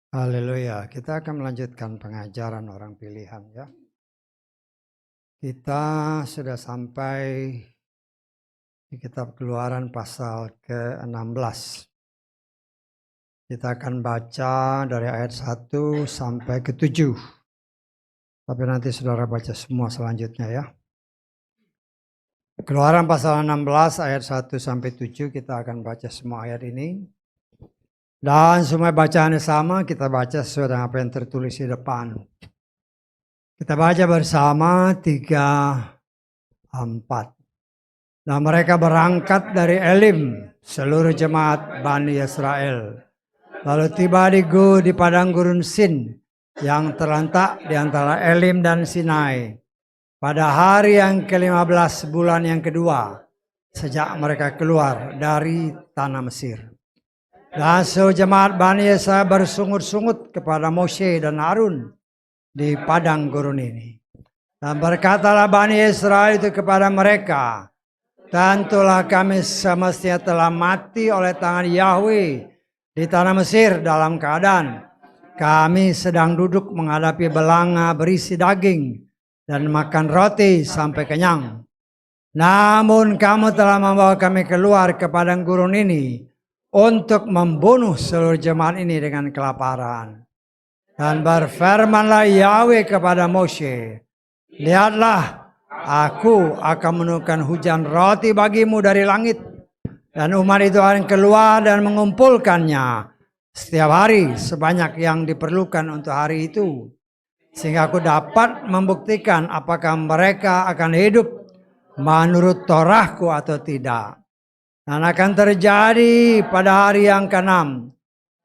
Haleluya, kita akan melanjutkan pengajaran orang pilihan ya. Kita sudah sampai di kitab Keluaran pasal ke-16. Kita akan baca dari ayat 1 sampai ke-7. Tapi nanti saudara baca semua selanjutnya ya. Keluaran pasal 16 ayat 1 sampai 7 kita akan baca semua ayat ini. Dan semua bacaannya sama, kita baca sesuai dengan apa yang tertulis di depan. Kita baca bersama 3, 4. Dan mereka berangkat dari Elim, seluruh jemaat Bani Israel. Lalu tiba di di padang gurun Sin, yang terletak di antara Elim dan Sinai. Pada hari yang ke-15 bulan yang kedua, sejak mereka keluar dari tanah Mesir. Dan seluruh jemaat Bani Israel bersungut-sungut kepada Moshe dan Harun di padang gurun ini. Dan berkatalah Bani Israel itu kepada mereka, tentulah kami semestinya telah mati oleh tangan Yahweh di tanah Mesir dalam keadaan kami sedang duduk menghadapi belanga berisi daging dan makan roti sampai kenyang. Namun kamu telah membawa kami keluar ke padang gurun ini untuk membunuh seluruh jemaat ini dengan kelaparan. Dan berfirmanlah Yahweh kepada Moshe, lihatlah, aku akan menurunkan hujan roti bagimu dari langit, dan umat itu akan keluar dan mengumpulkannya setiap hari sebanyak yang diperlukan untuk hari itu, sehingga aku dapat membuktikan apakah mereka akan hidup menurut Torahku atau tidak. Dan akan terjadi pada hari yang ke-6,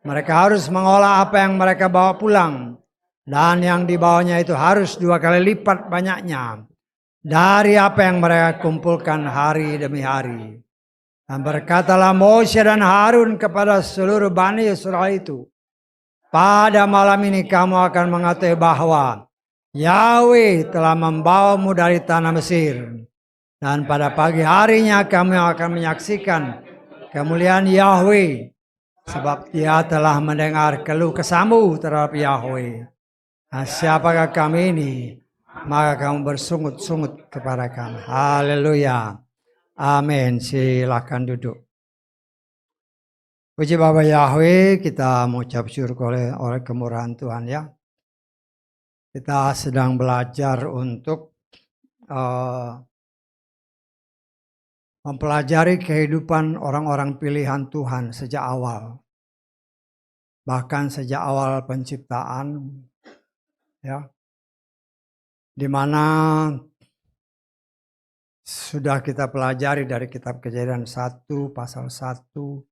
mereka harus mengolah apa yang mereka bawa pulang, dan yang dibawanya itu harus 2 kali lipat banyaknya dari apa yang mereka kumpulkan hari demi hari. Dan berkatalah Moshe dan Harun kepada seluruh Bani Israel itu, pada malam ini kamu akan mengetahui bahwa Yahweh telah membawamu dari tanah Mesir. Dan pada pagi harinya kamu akan menyaksikan kemuliaan Yahweh, sebab dia telah mendengar keluh kesahmu terhadap Yahweh. Nah, siapakah kami ini? Maka kamu bersungut-sungut kepada kami. Haleluya. Amin. Silakan duduk. Puji Bapa Yahweh, kita mengucap syukur oleh kemurahan Tuhan ya. Kita sedang belajar untuk mempelajari kehidupan orang-orang pilihan Tuhan sejak awal. Bahkan sejak awal penciptaan, ya, di mana sudah kita pelajari dari kitab Kejadian 1, pasal 1,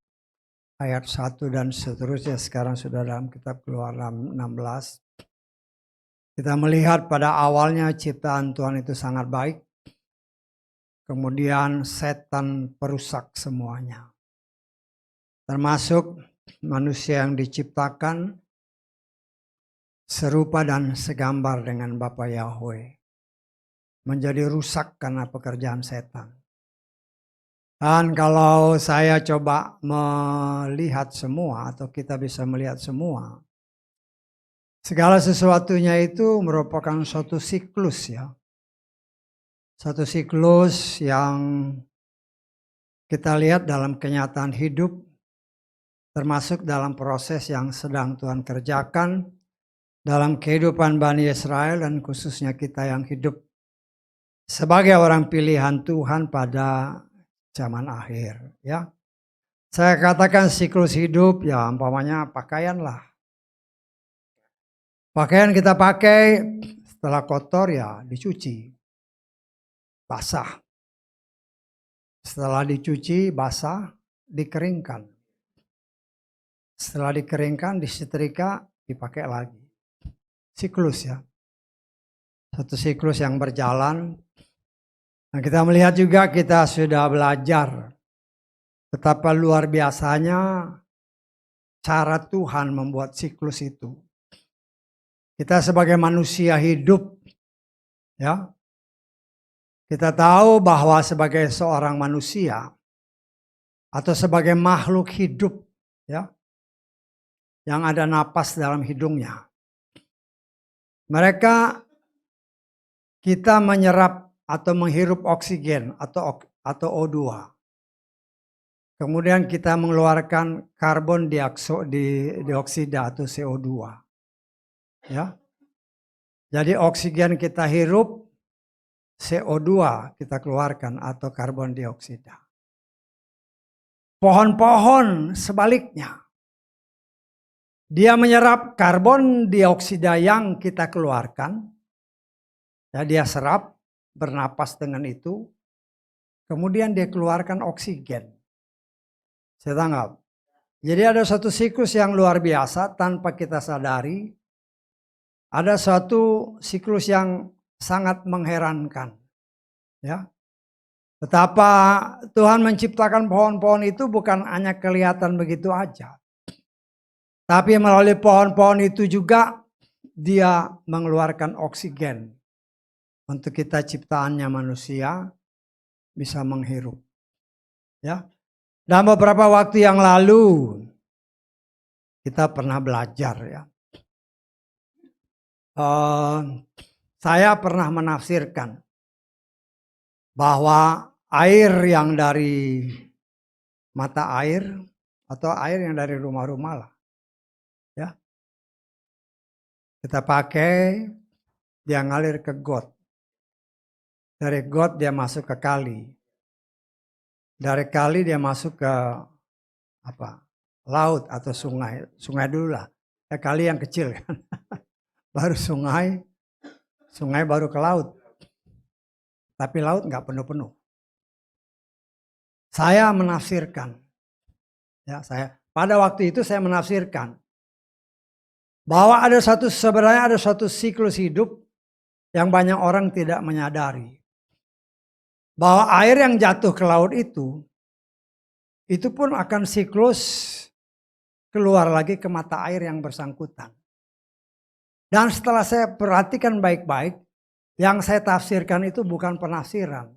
ayat 1 dan seterusnya. Sekarang sudah dalam kitab Keluaran 16. Kita melihat pada awalnya ciptaan Tuhan itu sangat baik. Kemudian setan perusak semuanya. Termasuk manusia yang diciptakan serupa dan segambar dengan Bapa Yahweh. Menjadi rusak karena pekerjaan setan. Dan kalau saya coba melihat semua, atau kita bisa melihat semua, segala sesuatunya itu merupakan suatu siklus ya. Satu siklus yang kita lihat dalam kenyataan hidup, termasuk dalam proses yang sedang Tuhan kerjakan dalam kehidupan Bani Israel dan khususnya kita yang hidup sebagai orang pilihan Tuhan pada zaman akhir ya. Saya katakan siklus hidup ya, umpamanya pakaian lah. Pakaian kita pakai setelah kotor ya dicuci. Basah. Setelah dicuci, basah, dikeringkan. Setelah dikeringkan, disetrika, dipakai lagi. Siklus ya. Satu siklus yang berjalan. Nah, kita melihat juga kita sudah belajar betapa luar biasanya cara Tuhan membuat siklus itu. Kita sebagai manusia hidup ya, kita tahu bahwa sebagai seorang manusia, atau sebagai makhluk hidup, ya, yang ada napas dalam hidungnya. Kita menyerap atau menghirup oksigen atau O2. Kemudian kita mengeluarkan karbon dioksida atau CO2. Ya. Jadi oksigen kita hirup, CO2 kita keluarkan atau karbon dioksida. Pohon-pohon sebaliknya. Dia menyerap karbon dioksida yang kita keluarkan. Ya, dia serap, bernapas dengan itu. Kemudian dia keluarkan oksigen. Saya tanggap. Jadi ada suatu siklus yang luar biasa tanpa kita sadari. Ada suatu siklus yang sangat mengherankan. Ya. Betapa Tuhan menciptakan pohon-pohon itu bukan hanya kelihatan begitu aja. Tapi melalui pohon-pohon itu juga dia mengeluarkan oksigen. Untuk kita ciptaannya manusia bisa menghirup. Ya. Dan beberapa waktu yang lalu kita pernah belajar, ya. Saya pernah menafsirkan bahwa air yang dari mata air atau air yang dari rumah-rumah lah, ya, kita pakai, dia ngalir ke got. Dari got dia masuk ke kali. Dari kali dia masuk ke laut atau sungai. Sungai dulu lah. Ya, kali yang kecil kan. Baru sungai. Sungai baru ke laut. Tapi laut nggak penuh-penuh. Saya menafsirkan. Ya, pada waktu itu saya menafsirkan bahwa sebenarnya ada satu siklus hidup yang banyak orang tidak menyadari. Bahwa air yang jatuh ke laut itu pun akan siklus keluar lagi ke mata air yang bersangkutan. Dan setelah saya perhatikan baik-baik, yang saya tafsirkan itu bukan penafsiran,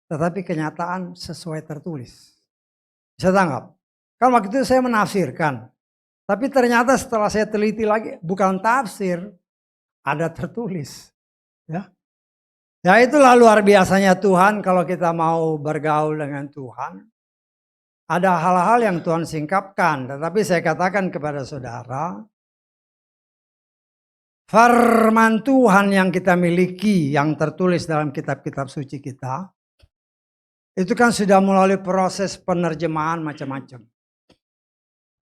tetapi kenyataan sesuai tertulis. Bisa tanggap? Kan waktu itu saya menafsirkan, tapi ternyata setelah saya teliti lagi, bukan tafsir, ada tertulis. Ya. Ya, itulah luar biasanya Tuhan kalau kita mau bergaul dengan Tuhan. Ada hal-hal yang Tuhan singkapkan, tetapi saya katakan kepada saudara, firman Tuhan yang kita miliki, yang tertulis dalam kitab-kitab suci kita, itu kan sudah melalui proses penerjemahan macam-macam.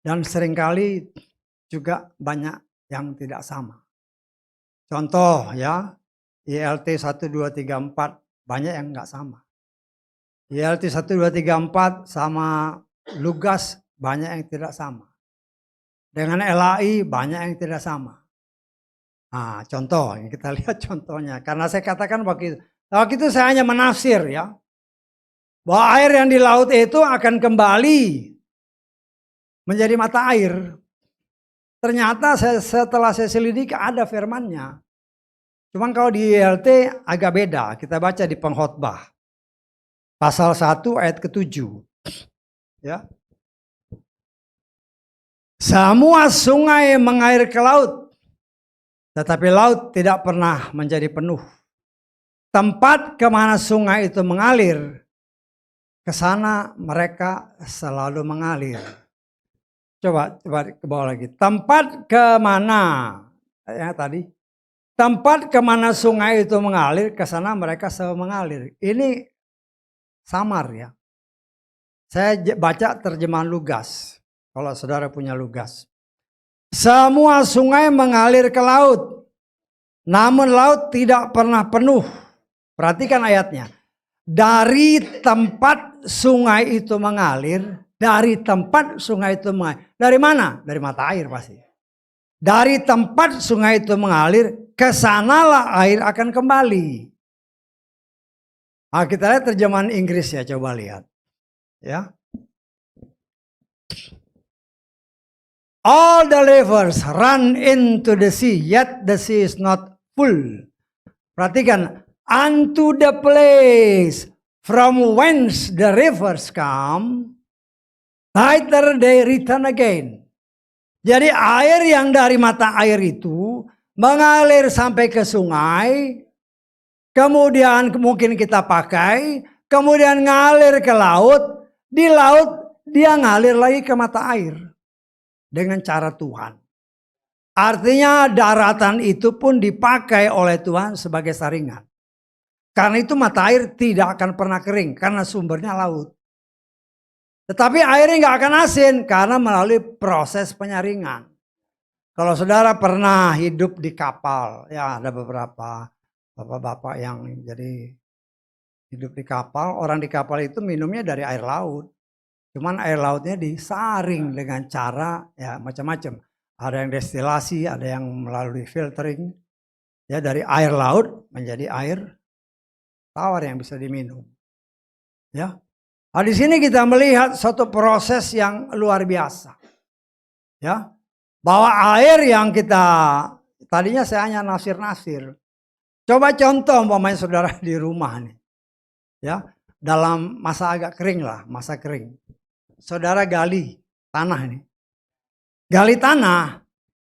Dan seringkali juga banyak yang tidak sama. Contoh ya, YLT 1, 2, 3, 4 banyak yang nggak sama. YLT 1, 2, 3, 4 sama Lugas banyak yang tidak sama. Dengan LAI banyak yang tidak sama. Nah, contoh yang kita lihat contohnya. Karena saya katakan waktu itu saya hanya menafsir, ya, bahwa air yang di laut itu akan kembali menjadi mata air. Ternyata setelah saya selidiki ada firmannya. Cuman kalau di YLT agak beda. Kita baca di Pengkhotbah. Pasal 1 ayat ke-7. Ya. Semua sungai mengalir ke laut. Tetapi laut tidak pernah menjadi penuh. Tempat kemana sungai itu mengalir, ke sana mereka selalu mengalir. Coba ke bawah lagi. Tempat kemana, ya tadi. Tempat kemana sungai itu mengalir, ke sana mereka selalu mengalir. Ini samar, ya. Saya baca terjemahan Lugas. Kalau saudara punya Lugas. Semua sungai mengalir ke laut. Namun laut tidak pernah penuh. Perhatikan ayatnya. Dari tempat sungai itu mengalir. Dari tempat sungai itu mengalir. Dari mana? Dari mata air pasti. Dari tempat sungai itu mengalir, kesanalah air akan kembali. Nah, kita lihat terjemahan Inggris ya, coba lihat. Ya. All the rivers run into the sea, yet the sea is not full. Perhatikan, unto the place from whence the rivers come, later they return again. Jadi air yang dari mata air itu mengalir sampai ke sungai, kemudian mungkin kita pakai, kemudian ngalir ke laut, di laut dia ngalir lagi ke mata air dengan cara Tuhan. Artinya daratan itu pun dipakai oleh Tuhan sebagai saringan. Karena itu mata air tidak akan pernah kering karena sumbernya laut. Tetapi airnya nggak akan asin karena melalui proses penyaringan. Kalau saudara pernah hidup di kapal, ya ada beberapa bapak-bapak yang jadi hidup di kapal. Orang di kapal itu minumnya dari air laut. Cuman air lautnya disaring dengan cara ya macam-macam. Ada yang destilasi, ada yang melalui filtering. Ya dari air laut menjadi air tawar yang bisa diminum. Ya. Nah, di sini kita melihat suatu proses yang luar biasa. Ya. Bahwa air yang kita tadinya saya hanya nasir-nasir. Coba contoh umpamanya saudara di rumah nih. Ya, dalam masa agak kering lah, masa kering. Saudara gali tanah nih. Gali tanah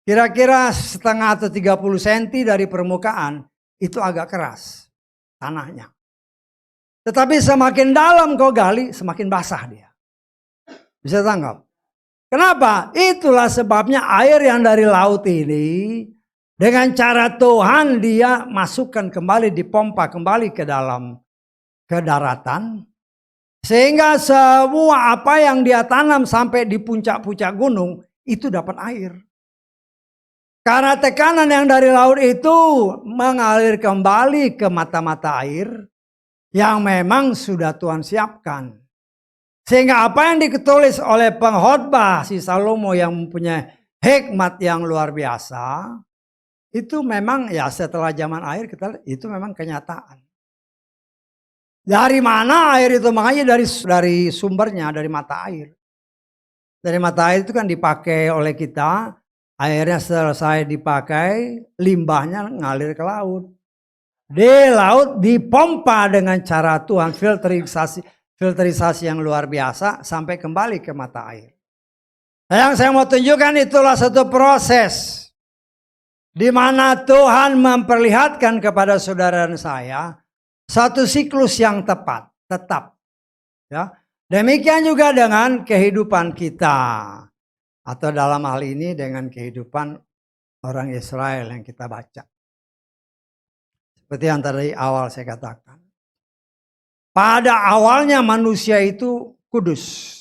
kira-kira setengah atau 30 cm dari permukaan itu agak keras tanahnya. Tetapi semakin dalam kau gali, semakin basah dia. Bisa tanggap? Kenapa? Itulah sebabnya air yang dari laut ini, dengan cara Tuhan dia masukkan kembali, dipompa kembali ke dalam, ke daratan. Sehingga semua apa yang dia tanam sampai di puncak-puncak gunung, itu dapat air. Karena tekanan yang dari laut itu mengalir kembali ke mata-mata air yang memang sudah Tuhan siapkan. Sehingga apa yang ditulis oleh pengkhotbah si Salomo yang mempunyai hikmat yang luar biasa, itu memang ya setelah zaman air kita itu memang kenyataan. Dari mana air itu? Makanya dari sumbernya, dari mata air. Dari mata air itu kan dipakai oleh kita, airnya selesai dipakai, limbahnya ngalir ke laut. Di laut dipompa dengan cara Tuhan, filterisasi yang luar biasa sampai kembali ke mata air. Nah, yang saya mau tunjukkan itulah satu proses di mana Tuhan memperlihatkan kepada saudara dan saya satu siklus yang tetap. Ya. Demikian juga dengan kehidupan kita. Atau dalam hal ini dengan kehidupan orang Israel yang kita baca. Seperti yang tadi awal saya katakan. Pada awalnya manusia itu kudus.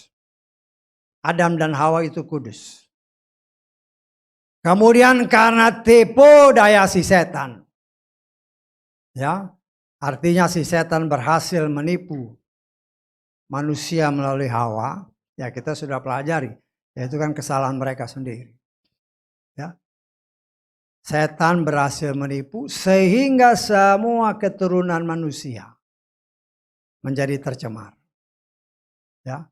Adam dan Hawa itu kudus. Kemudian karena tipu daya si setan. Ya, artinya si setan berhasil menipu manusia melalui Hawa. Ya kita sudah pelajari. Yaitu kan kesalahan mereka sendiri. Ya. Setan berhasil menipu sehingga semua keturunan manusia menjadi tercemar. Ya.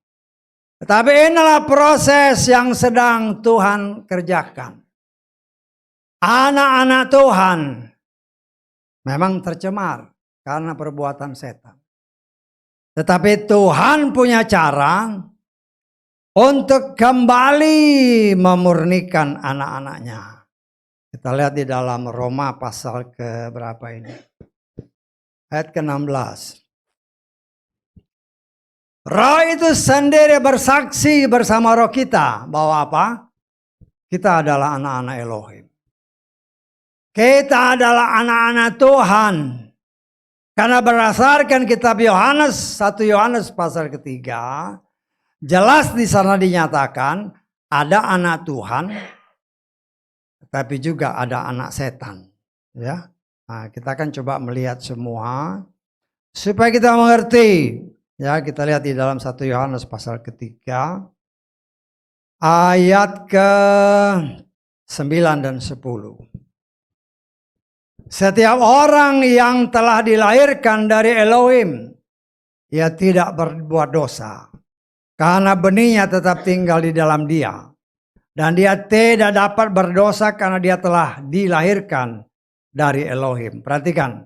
Tetapi inilah proses yang sedang Tuhan kerjakan. Anak-anak Tuhan memang tercemar karena perbuatan setan. Tetapi Tuhan punya cara untuk kembali memurnikan anak-anaknya. Kita lihat di dalam Roma pasal ke berapa ini? Ayat ke-16. Roh itu sendiri bersaksi bersama roh kita bahwa apa? Kita adalah anak-anak Elohim. Kita adalah anak-anak Tuhan. Karena berdasarkan kitab Yohanes, 1 Yohanes pasal ketiga, jelas di sana dinyatakan ada anak Tuhan, tapi juga ada anak setan. Ya, nah, kita akan coba melihat semua supaya kita mengerti. Ya, kita lihat di dalam 1 Yohanes pasal ketiga, ayat ke-9 dan 10. Setiap orang yang telah dilahirkan dari Elohim, ia tidak berbuat dosa. Karena benihnya tetap tinggal di dalam dia. Dan dia tidak dapat berdosa karena dia telah dilahirkan dari Elohim. Perhatikan.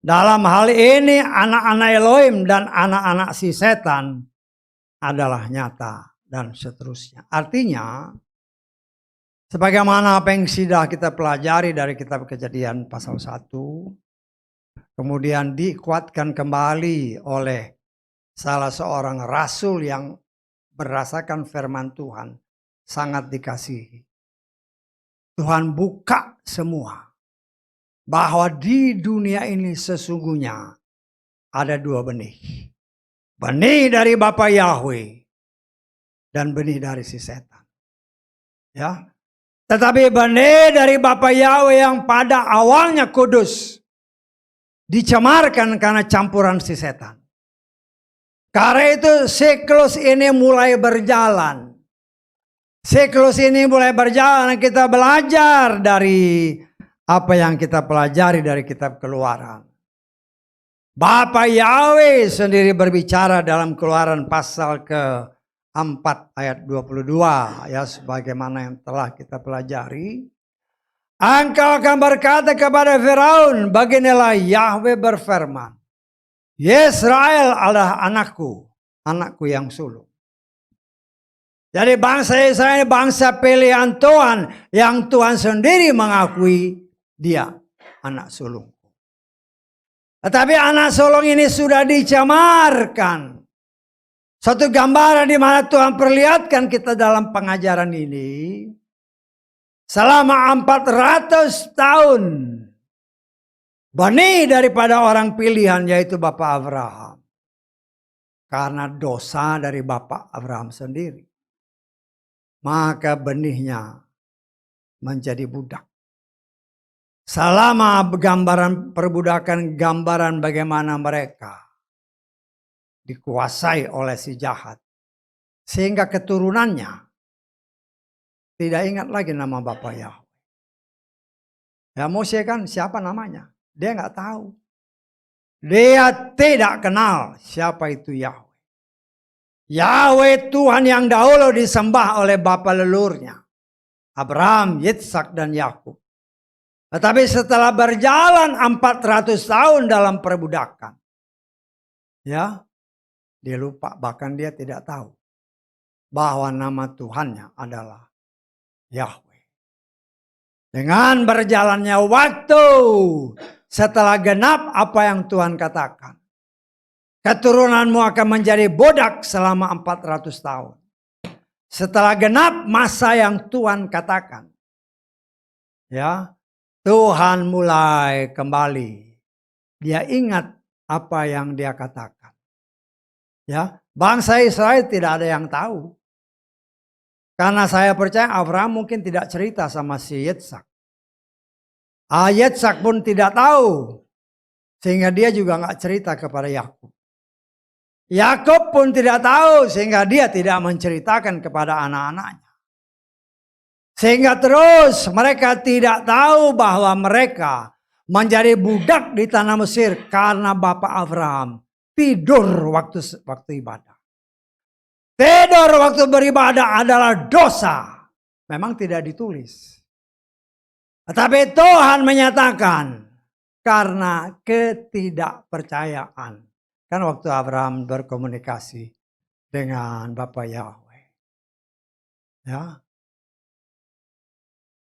Dalam hal ini anak-anak Elohim dan anak-anak si setan adalah nyata dan seterusnya. Artinya, sebagaimana apa yang sudah kita pelajari dari kitab Kejadian pasal 1, kemudian dikuatkan kembali oleh salah seorang rasul yang berdasarkan firman Tuhan, sangat dikasihi. Tuhan buka semua, bahwa di dunia ini sesungguhnya ada dua benih. Benih dari Bapa Yahweh dan benih dari si setan. Ya. Tetapi benih dari Bapa Yahweh yang pada awalnya kudus dicemarkan karena campuran si setan. Karena itu siklus ini mulai berjalan. Siklus ini mulai berjalan, kita belajar dari apa yang kita pelajari dari kitab Keluaran. Bapa Yahweh sendiri berbicara dalam Keluaran pasal ke-4 ayat 22, ya, sebagaimana yang telah kita pelajari. Engkau akan berkata kepada Firaun, beginilah Yahweh berfirman, Yesrael adalah anakku, anakku yang sulung. Jadi bangsa Israel bangsa pilihan Tuhan yang Tuhan sendiri mengakui dia anak sulung. Tetapi anak sulung ini sudah dicemarkan. Satu gambaran di mana Tuhan perlihatkan kita dalam pengajaran ini. Selama 400 tahun. Benih daripada orang pilihan yaitu Bapak Abraham. Karena dosa dari Bapak Abraham sendiri. Maka benihnya menjadi budak. Selama gambaran perbudakan, gambaran bagaimana mereka dikuasai oleh si jahat. Sehingga keturunannya tidak ingat lagi nama Bapak Yahweh. Ya Mose kan siapa namanya? Dia nggak tahu. Dia tidak kenal siapa itu Yahweh. Yahweh Tuhan yang dahulu disembah oleh bapa leluhurnya. Abraham, Yitzhak dan Yakub. Tetapi setelah berjalan 400 tahun dalam perbudakan. Ya, dia lupa, bahkan dia tidak tahu. Bahwa nama Tuhannya adalah Yahweh. Dengan berjalannya waktu. Setelah genap apa yang Tuhan katakan. Keturunanmu akan menjadi budak selama 400 tahun. Setelah genap masa yang Tuhan katakan. Ya, Tuhan mulai kembali. Dia ingat apa yang dia katakan. Ya, bangsa Israel tidak ada yang tahu. Karena saya percaya Abraham mungkin tidak cerita sama si Yitzhak. Yitzhak pun tidak tahu. Sehingga dia juga nggak cerita kepada Yakub. Yakub pun tidak tahu sehingga dia tidak menceritakan kepada anak-anaknya. Sehingga terus mereka tidak tahu bahwa mereka menjadi budak di tanah Mesir karena Bapak Abraham tidur waktu ibadah. Tidur waktu beribadah adalah dosa. Memang tidak ditulis. Tetapi Tuhan menyatakan karena ketidakpercayaan. Kan waktu Abraham berkomunikasi dengan Bapak Yahweh. Ya.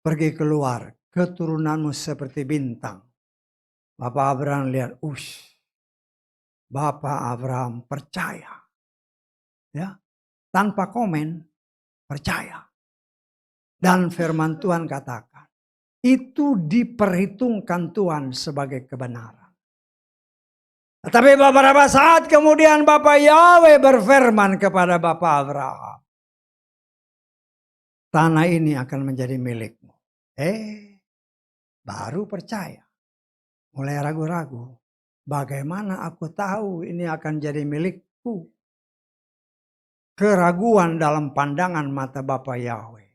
Pergi keluar, keturunanmu seperti bintang. Bapak Abraham lihat, Bapak Abraham percaya. Ya. Tanpa komen, percaya. Dan firman Tuhan katakan, itu diperhitungkan Tuhan sebagai kebenaran. Tapi beberapa saat kemudian Bapak Yahweh berfirman kepada Bapak Abraham. Tanah ini akan menjadi milikmu. Baru percaya. Mulai ragu-ragu. Bagaimana aku tahu ini akan jadi milikku? Keraguan dalam pandangan mata Bapak Yahweh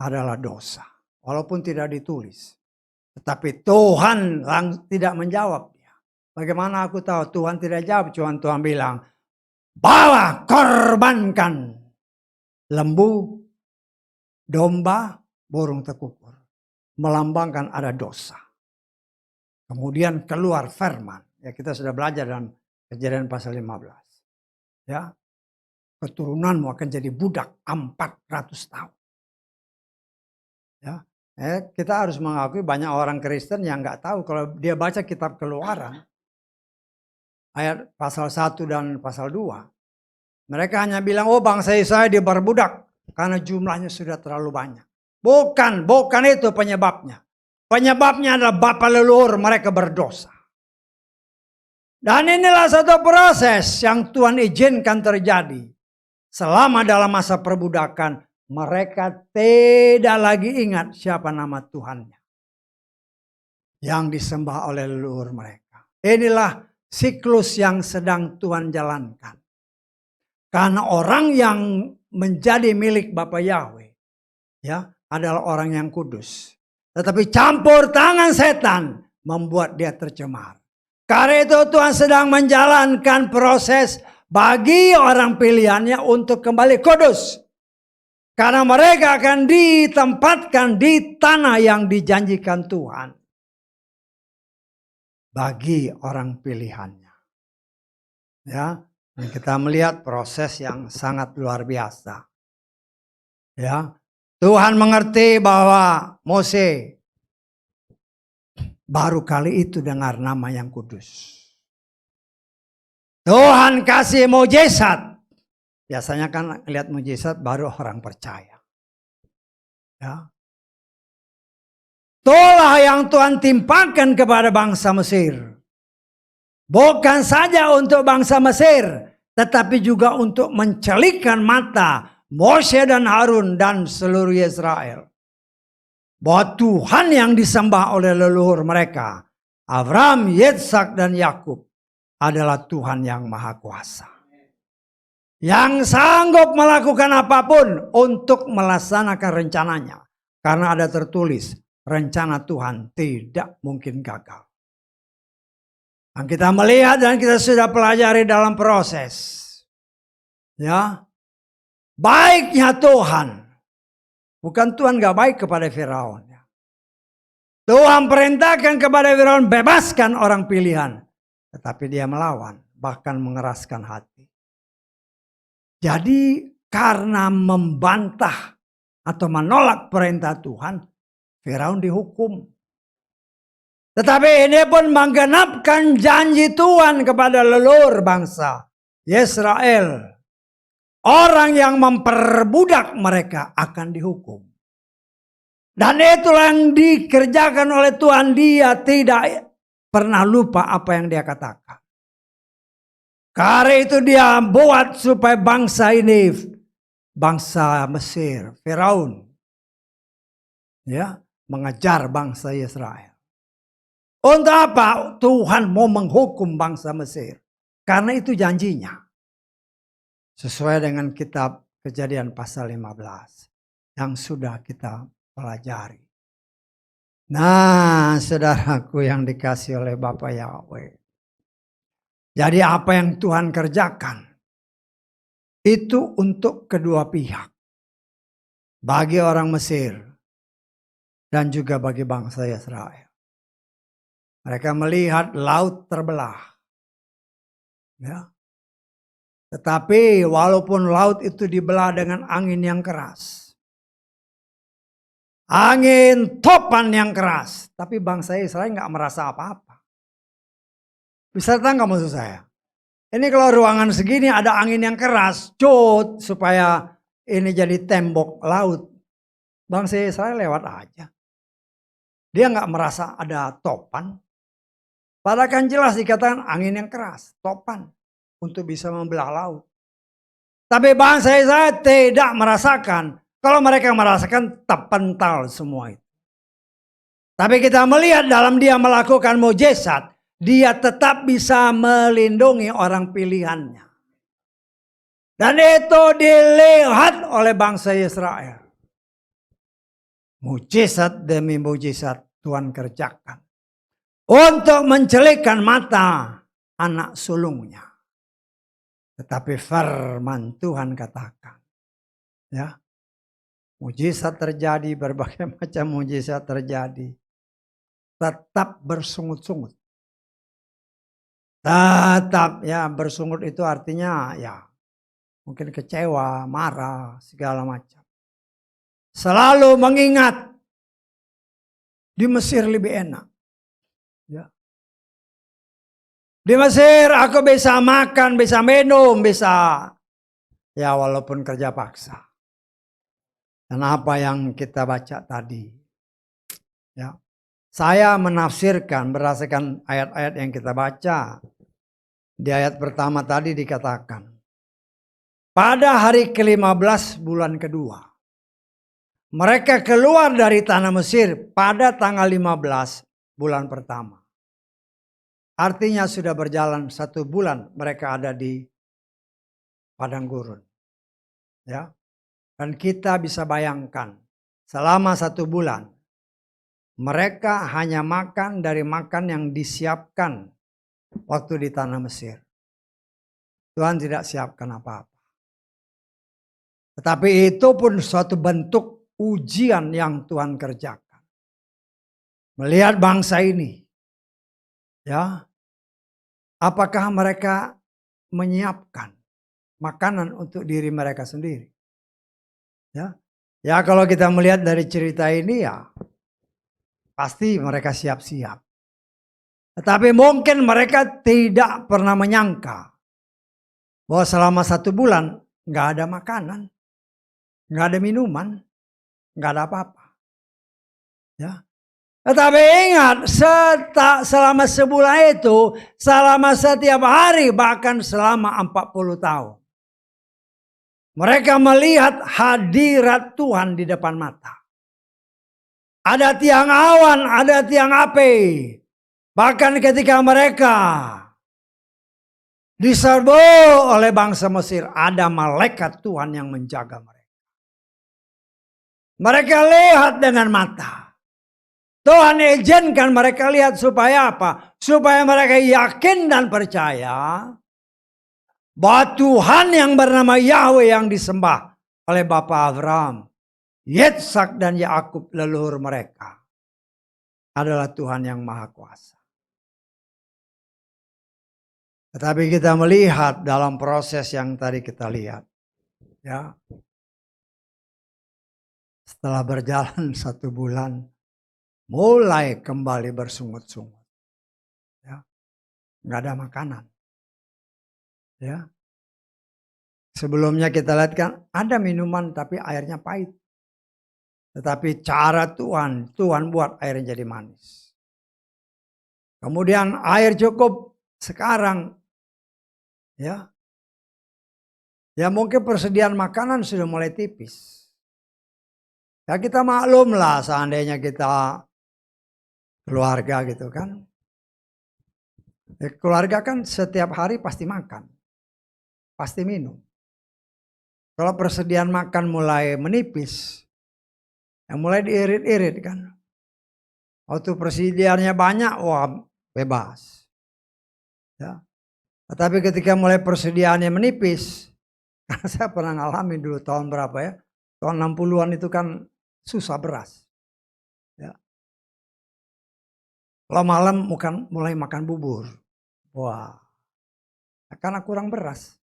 adalah dosa. Walaupun tidak ditulis. Tetapi Tuhan tidak menjawab. Bagaimana aku tahu Tuhan tidak jawab, cuma Tuhan bilang, bawa korbankan lembu, domba, burung tekukur. Melambangkan ada dosa. Kemudian keluar firman. Ya kita sudah belajar dalam Kejadian pasal 15. Ya. keturunanmu akan jadi budak 400 tahun. Ya, kita harus mengakui banyak orang Kristen yang nggak tahu kalau dia baca kitab Keluaran ayat pasal 1 dan pasal 2. Mereka hanya bilang, oh bangsa Israel diperbudak karena jumlahnya sudah terlalu banyak. Bukan itu penyebabnya. Penyebabnya adalah bapa leluhur mereka berdosa. Dan inilah satu proses yang Tuhan izinkan terjadi. Selama dalam masa perbudakan, mereka tidak lagi ingat siapa nama Tuhannya yang disembah oleh leluhur mereka. Inilah siklus yang sedang Tuhan jalankan. Karena orang yang menjadi milik Bapa Yahweh, ya, adalah orang yang kudus. Tetapi campur tangan setan membuat dia tercemar. Karena itu Tuhan sedang menjalankan proses bagi orang pilihannya untuk kembali kudus. Karena mereka akan ditempatkan di tanah yang dijanjikan Tuhan. Bagi orang pilihannya. Ya, dan kita melihat proses yang sangat luar biasa. Ya, Tuhan mengerti bahwa Mose baru kali itu dengar nama yang kudus. Tuhan kasih mujizat. Biasanya kan lihat mujizat baru orang percaya. Ya. Itulah yang Tuhan timpakan kepada bangsa Mesir. Bukan saja untuk bangsa Mesir, tetapi juga untuk mencelikkan mata Mose dan Harun dan seluruh Israel. Bahwa Tuhan yang disembah oleh leluhur mereka, Abraham, Yitzhak, dan Yakub, adalah Tuhan yang Maha Kuasa. Yang sanggup melakukan apapun untuk melaksanakan rencananya. Karena ada tertulis, rencana Tuhan tidak mungkin gagal. Dan kita melihat dan kita sudah pelajari dalam proses. Ya, baiknya Tuhan. Bukan Tuhan gak baik kepada Firaun. Tuhan perintahkan kepada Firaun bebaskan orang pilihan. Tetapi dia melawan, bahkan mengeraskan hati. Jadi karena membantah atau menolak perintah Tuhan, Firaun dihukum. Tetapi ini pun menggenapkan janji Tuhan kepada leluhur bangsa Israel. Orang yang memperbudak mereka akan dihukum. Dan itulah yang dikerjakan oleh Tuhan. Dia tidak pernah lupa apa yang dia katakan. Karena itu dia buat supaya bangsa ini, bangsa Mesir, Firaun, ya, mengejar bangsa Israel. Untuk apa? Tuhan mau menghukum bangsa Mesir. Karena itu janjinya. Sesuai dengan kitab Kejadian pasal 15 yang sudah kita pelajari. Nah, saudaraku yang dikasih oleh Bapa Yahweh. Jadi apa yang Tuhan kerjakan itu untuk kedua pihak. Bagi orang Mesir dan juga bagi bangsa Israel. Mereka melihat laut terbelah. Ya. Tetapi walaupun laut itu dibelah dengan angin yang keras. Angin topan yang keras. Tapi bangsa Israel nggak merasa apa-apa. Bisa tahu nggak maksud saya? Ini kalau ruangan segini ada angin yang keras. Cut supaya ini jadi tembok laut. Bangsa Israel lewat aja. Dia nggak merasa ada topan. Padahal kan jelas dikatakan angin yang keras. Topan. Untuk bisa membelah laut. Tapi bangsa Israel tidak merasakan. Kalau mereka merasakan terpental semua itu. Tapi kita melihat dalam dia melakukan mujizat. Dia tetap bisa melindungi orang pilihannya. Dan itu dilihat oleh bangsa Israel. Mujizat demi mujizat Tuhan kerjakan. Untuk mencelikkan mata anak sulungnya. Tetapi firman Tuhan katakan. Ya, mujizat terjadi, berbagai macam mujizat terjadi. Tetap bersungut-sungut. Tetap ya bersungut itu artinya ya mungkin kecewa, marah, segala macam. Selalu mengingat di Mesir lebih enak. Ya. Di Mesir aku bisa makan, bisa minum, bisa ya walaupun kerja paksa. Dan apa yang kita baca tadi. Ya. Saya menafsirkan berdasarkan ayat-ayat yang kita baca. Di ayat pertama tadi dikatakan, pada hari ke-15 bulan kedua, mereka keluar dari tanah Mesir pada tanggal 15 bulan pertama. Artinya sudah berjalan 1 bulan mereka ada di padang gurun. Ya. Dan kita bisa bayangkan selama 1 bulan mereka hanya makan dari makan yang disiapkan waktu di tanah Mesir. Tuhan tidak siapkan apa-apa. Tetapi itu pun suatu bentuk ujian yang Tuhan kerjakan. Melihat bangsa ini. Ya. Apakah mereka menyiapkan makanan untuk diri mereka sendiri? Ya. Ya kalau kita melihat dari cerita ini ya pasti mereka siap-siap. Tetapi mungkin mereka tidak pernah menyangka bahwa selama 1 bulan nggak ada makanan, nggak ada minuman, nggak ada apa-apa. Ya. Tetapi ingat, selama sebulan itu, selama setiap hari, bahkan selama 40 tahun. Mereka melihat hadirat Tuhan di depan mata. Ada tiang awan, ada tiang api. Bahkan ketika mereka diserbu oleh bangsa Mesir, ada malaikat Tuhan yang menjaga mereka. Mereka lihat dengan mata. Tuhan izinkan mereka lihat supaya apa? Supaya mereka yakin dan percaya bahwa Tuhan yang bernama Yahweh yang disembah oleh Bapak Abraham, Yetsak dan Yakub leluhur mereka adalah Tuhan yang Maha Kuasa. Tetapi kita melihat dalam proses yang tadi kita lihat, ya, setelah berjalan 1 bulan, mulai kembali bersungut-sungut, ya, nggak ada makanan, ya. Sebelumnya kita lihat kan ada minuman tapi airnya pahit. Tetapi cara Tuhan buat airnya jadi manis. Kemudian air cukup sekarang, ya. Ya mungkin persediaan makanan sudah mulai tipis. Ya kita maklum lah seandainya kita keluarga gitu kan. Ya, keluarga kan setiap hari pasti makan. Pasti minum. Kalau persediaan makan mulai menipis, ya mulai diirit-irit kan. Waktu persediaannya banyak, wah bebas. Ya. Tetapi ketika mulai persediaannya menipis, karena saya pernah ngalamin dulu tahun berapa ya, tahun 60-an itu kan susah beras. Ya. Kalau malam mulai makan bubur. Wah, karena kurang beras,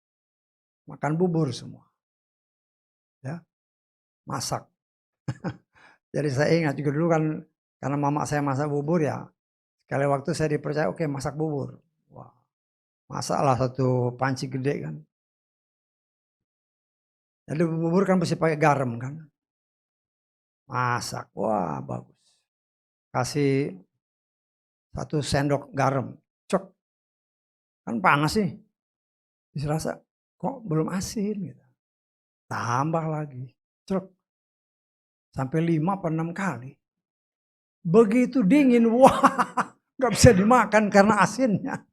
makan bubur semua. Ya, masak. Jadi saya ingat juga dulu kan, karena mama saya masak bubur ya, sekali waktu saya dipercaya, oke masak bubur. Wah, masaklah 1 panci gede kan. Jadi bubur kan mesti pakai garam kan. Masak, wah bagus. Kasih 1 sendok garam, cok. Kan panas sih. Bisa rasa kok belum asin gitu. Tambah lagi, cok. Sampai 5 atau 6 kali. Begitu dingin, wah gak bisa dimakan karena asinnya.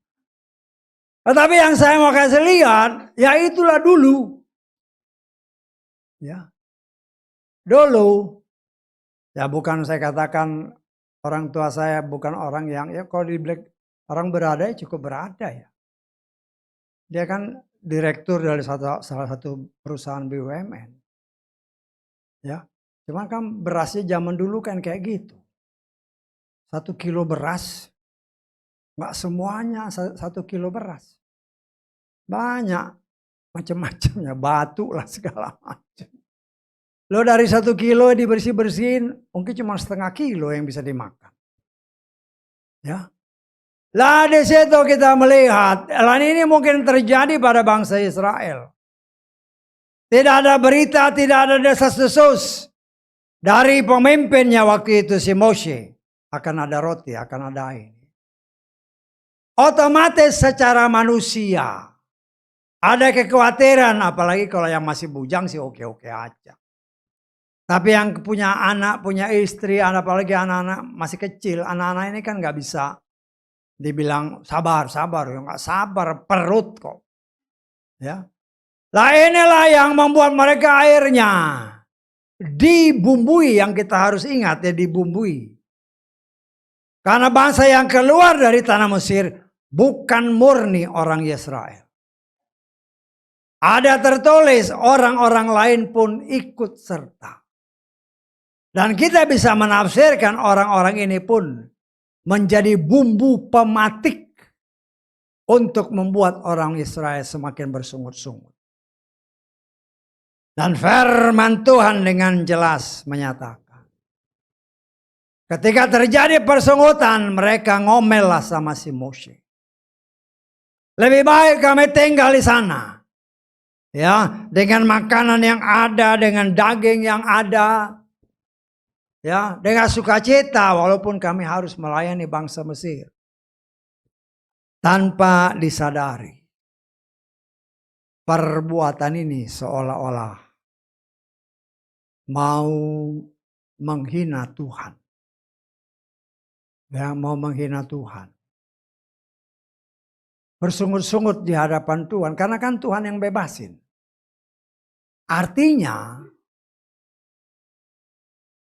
Tetapi yang saya mau kasih lihat, ya itulah dulu. Ya, dulu. Ya bukan saya katakan orang tua saya bukan orang yang, ya kalau di black orang berada ya cukup berada ya. Dia kan direktur dari salah satu perusahaan BUMN. Ya, cuman kan berasnya zaman dulu kan kayak gitu. 1 kilo beras, nggak semuanya 1 kilo beras. Banyak. macam-macamnya, batu lah segala macam. Lo dari 1 kilo dibersih-bersihin, mungkin cuma setengah kilo yang bisa dimakan. Ya. Lah di situ kita melihat, hal ini mungkin terjadi pada bangsa Israel. Tidak ada berita, tidak ada desas-desus dari pemimpinnya waktu itu si Moshe. Akan ada roti, akan ada air. Otomatis secara manusia ada kekhawatiran, apalagi kalau yang masih bujang sih oke-oke aja. Tapi yang punya anak, punya istri, apalagi anak-anak masih kecil, anak-anak ini kan nggak bisa dibilang sabar, nggak sabar, perut kok. Ya. Lah inilah yang membuat mereka akhirnya dibumbui, yang kita harus ingat ya, dibumbui. Karena bangsa yang keluar dari tanah Mesir bukan murni orang Israel. Ada tertulis orang-orang lain pun ikut serta. Dan kita bisa menafsirkan orang-orang ini pun menjadi bumbu pematik untuk membuat orang Israel semakin bersungut-sungut. Dan firman Tuhan dengan jelas menyatakan, ketika terjadi persungutan, mereka ngomellah sama si Moshe. Lebih baik kami tinggal di sana. Ya, dengan makanan yang ada, dengan daging yang ada. Ya, dengan sukacita walaupun kami harus melayani bangsa Mesir. Tanpa disadari. Perbuatan ini seolah-olah mau menghina Tuhan. Ya, mau menghina Tuhan. Bersungut-sungut di hadapan Tuhan, karena kan Tuhan yang bebasin. Artinya,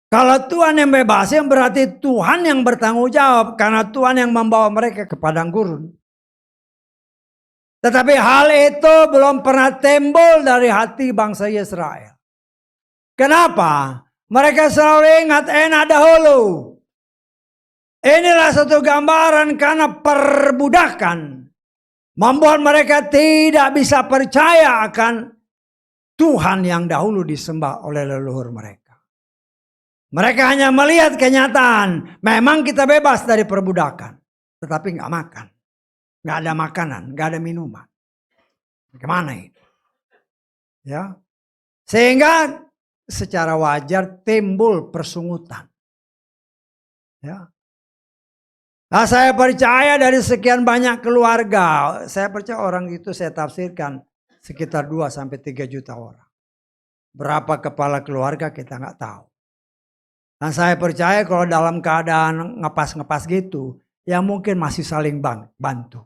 kalau Tuhan yang bebasin berarti Tuhan yang bertanggung jawab, karena Tuhan yang membawa mereka ke padang gurun. Tetapi hal itu belum pernah timbul dari hati bangsa Israel. Kenapa? Mereka selalu ingat enak dahulu. Inilah satu gambaran karena perbudakan membuat mereka tidak bisa percaya akan Tuhan yang dahulu disembah oleh leluhur mereka. Mereka hanya melihat kenyataan, memang kita bebas dari perbudakan, tetapi nggak makan, nggak ada makanan, nggak ada minuman. Gimana ini? Ya, sehingga secara wajar timbul persungutan. Ya. Nah, saya percaya dari sekian banyak keluarga, saya percaya orang itu saya tafsirkan sekitar 2-3 juta orang. Berapa kepala keluarga kita nggak tahu. Dan saya percaya kalau dalam keadaan ngepas-ngepas gitu, ya mungkin masih saling bantu.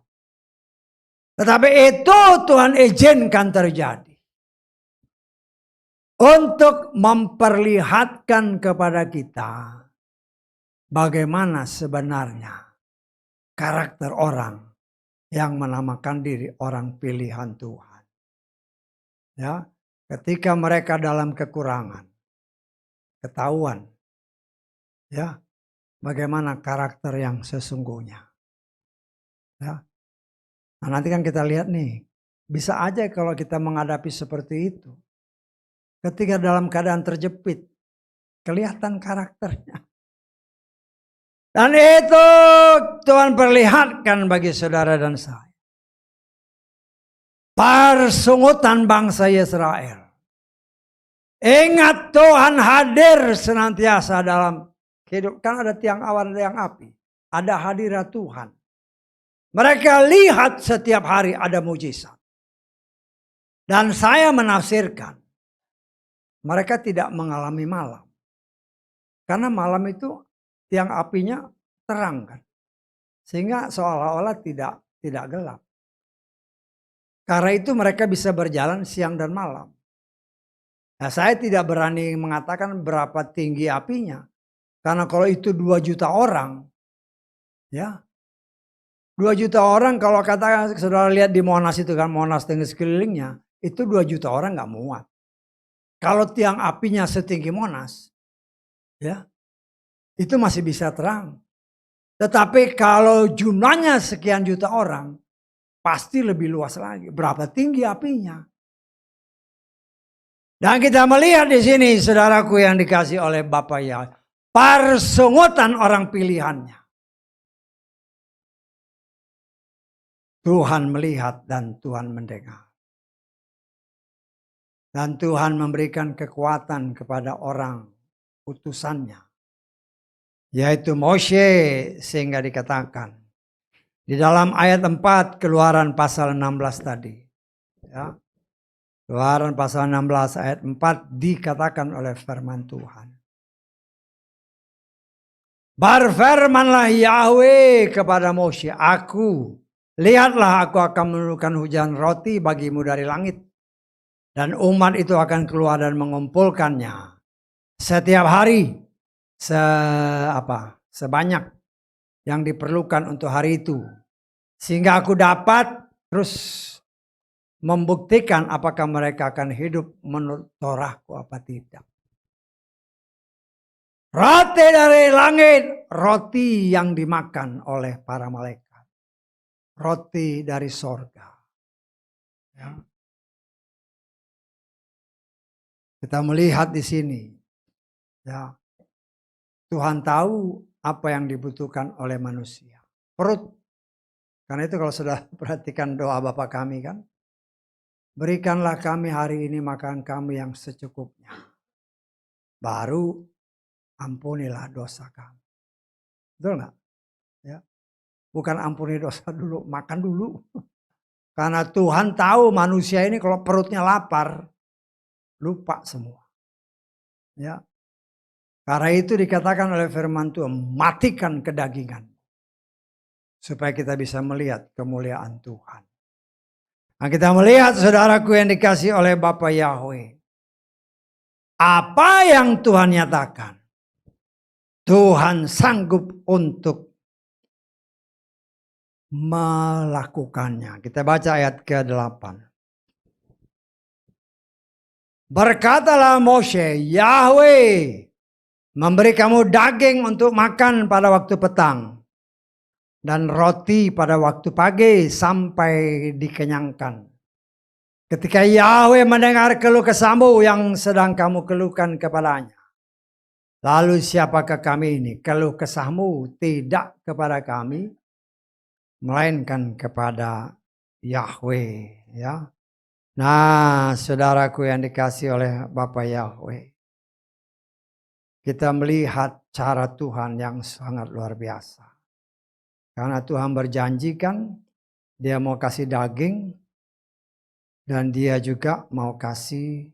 Tetapi itu Tuhan izinkan terjadi. Untuk memperlihatkan kepada kita bagaimana sebenarnya karakter orang yang menamakan diri orang pilihan Tuhan. Ya, ketika mereka dalam kekurangan, ketahuan, ya, bagaimana karakter yang sesungguhnya. Ya, nah nanti kan kita lihat nih, bisa aja kalau kita menghadapi seperti itu, ketika dalam keadaan terjepit, kelihatan karakternya. Dan itu Tuhan perlihatkan bagi saudara dan saya. Persungutan bangsa Israel. Ingat Tuhan hadir senantiasa dalam hidup. Kan ada tiang awan, ada tiang api. Ada hadirat Tuhan. Mereka lihat setiap hari ada mujizat. Dan saya menafsirkan. Mereka tidak mengalami malam. Karena malam itu tiang apinya terang kan. Sehingga seolah-olah tidak gelap. Karena itu mereka bisa berjalan siang dan malam. Nah, saya tidak berani mengatakan berapa tinggi apinya. Karena kalau itu 2 juta orang. Ya. 2 juta orang kalau katakan saudara lihat di Monas itu kan. Monas dengan sekelilingnya. Itu 2 juta orang gak muat. Kalau tiang apinya setinggi Monas. Ya. Itu masih bisa terang. Tetapi kalau jumlahnya sekian juta orang, pasti lebih luas lagi. Berapa tinggi apinya? Dan kita melihat di sini, saudaraku yang dikasih oleh Bapa Yahweh, persungutan orang pilihannya. Tuhan melihat dan Tuhan mendengar. Dan Tuhan memberikan kekuatan kepada orang utusannya, yaitu Moshe, sehingga dikatakan di dalam ayat 4 Keluaran pasal 16 tadi. Ya. Keluaran pasal 16 ayat 4 dikatakan oleh firman Tuhan. Berfirmanlah Yahweh kepada Moshe, lihatlah aku akan menurunkan hujan roti bagimu dari langit. Dan umat itu akan keluar dan mengumpulkannya setiap hari sebanyak yang diperlukan untuk hari itu. Sehingga aku dapat terus membuktikan apakah mereka akan hidup menurut Torahku apa tidak. Roti dari langit, roti yang dimakan oleh para malaikat. Roti dari sorga. Ya. Kita melihat di sini, ya, Tuhan tahu apa yang dibutuhkan oleh manusia. Perut. Karena itu kalau sudah perhatikan doa Bapa kami kan, berikanlah kami hari ini makan kami yang secukupnya. Baru ampunilah dosa kami. Betul nggak? Ya. Bukan ampuni dosa dulu, makan dulu. Karena Tuhan tahu manusia ini kalau perutnya lapar, lupa semua. Ya. Karena itu dikatakan oleh firman Tuhan, matikan kedagingan. Supaya kita bisa melihat kemuliaan Tuhan. Nah, kita melihat saudaraku yang dikasih oleh Bapa Yahweh. Apa yang Tuhan nyatakan, Tuhan sanggup untuk melakukannya. Kita baca ayat ke-8. Berkatalah Moshe, Yahweh memberi kamu daging untuk makan pada waktu petang, dan roti pada waktu pagi sampai dikenyangkan. Ketika Yahweh mendengar keluh kesahmu yang sedang kamu keluhkan kepadanya. Lalu siapakah kami ini? Keluh kesahmu tidak kepada kami, melainkan kepada Yahweh. Ya. Nah, saudaraku yang dikasih oleh Bapa Yahweh. Kita melihat cara Tuhan yang sangat luar biasa. Karena Tuhan berjanjikan dia mau kasih daging dan dia juga mau kasih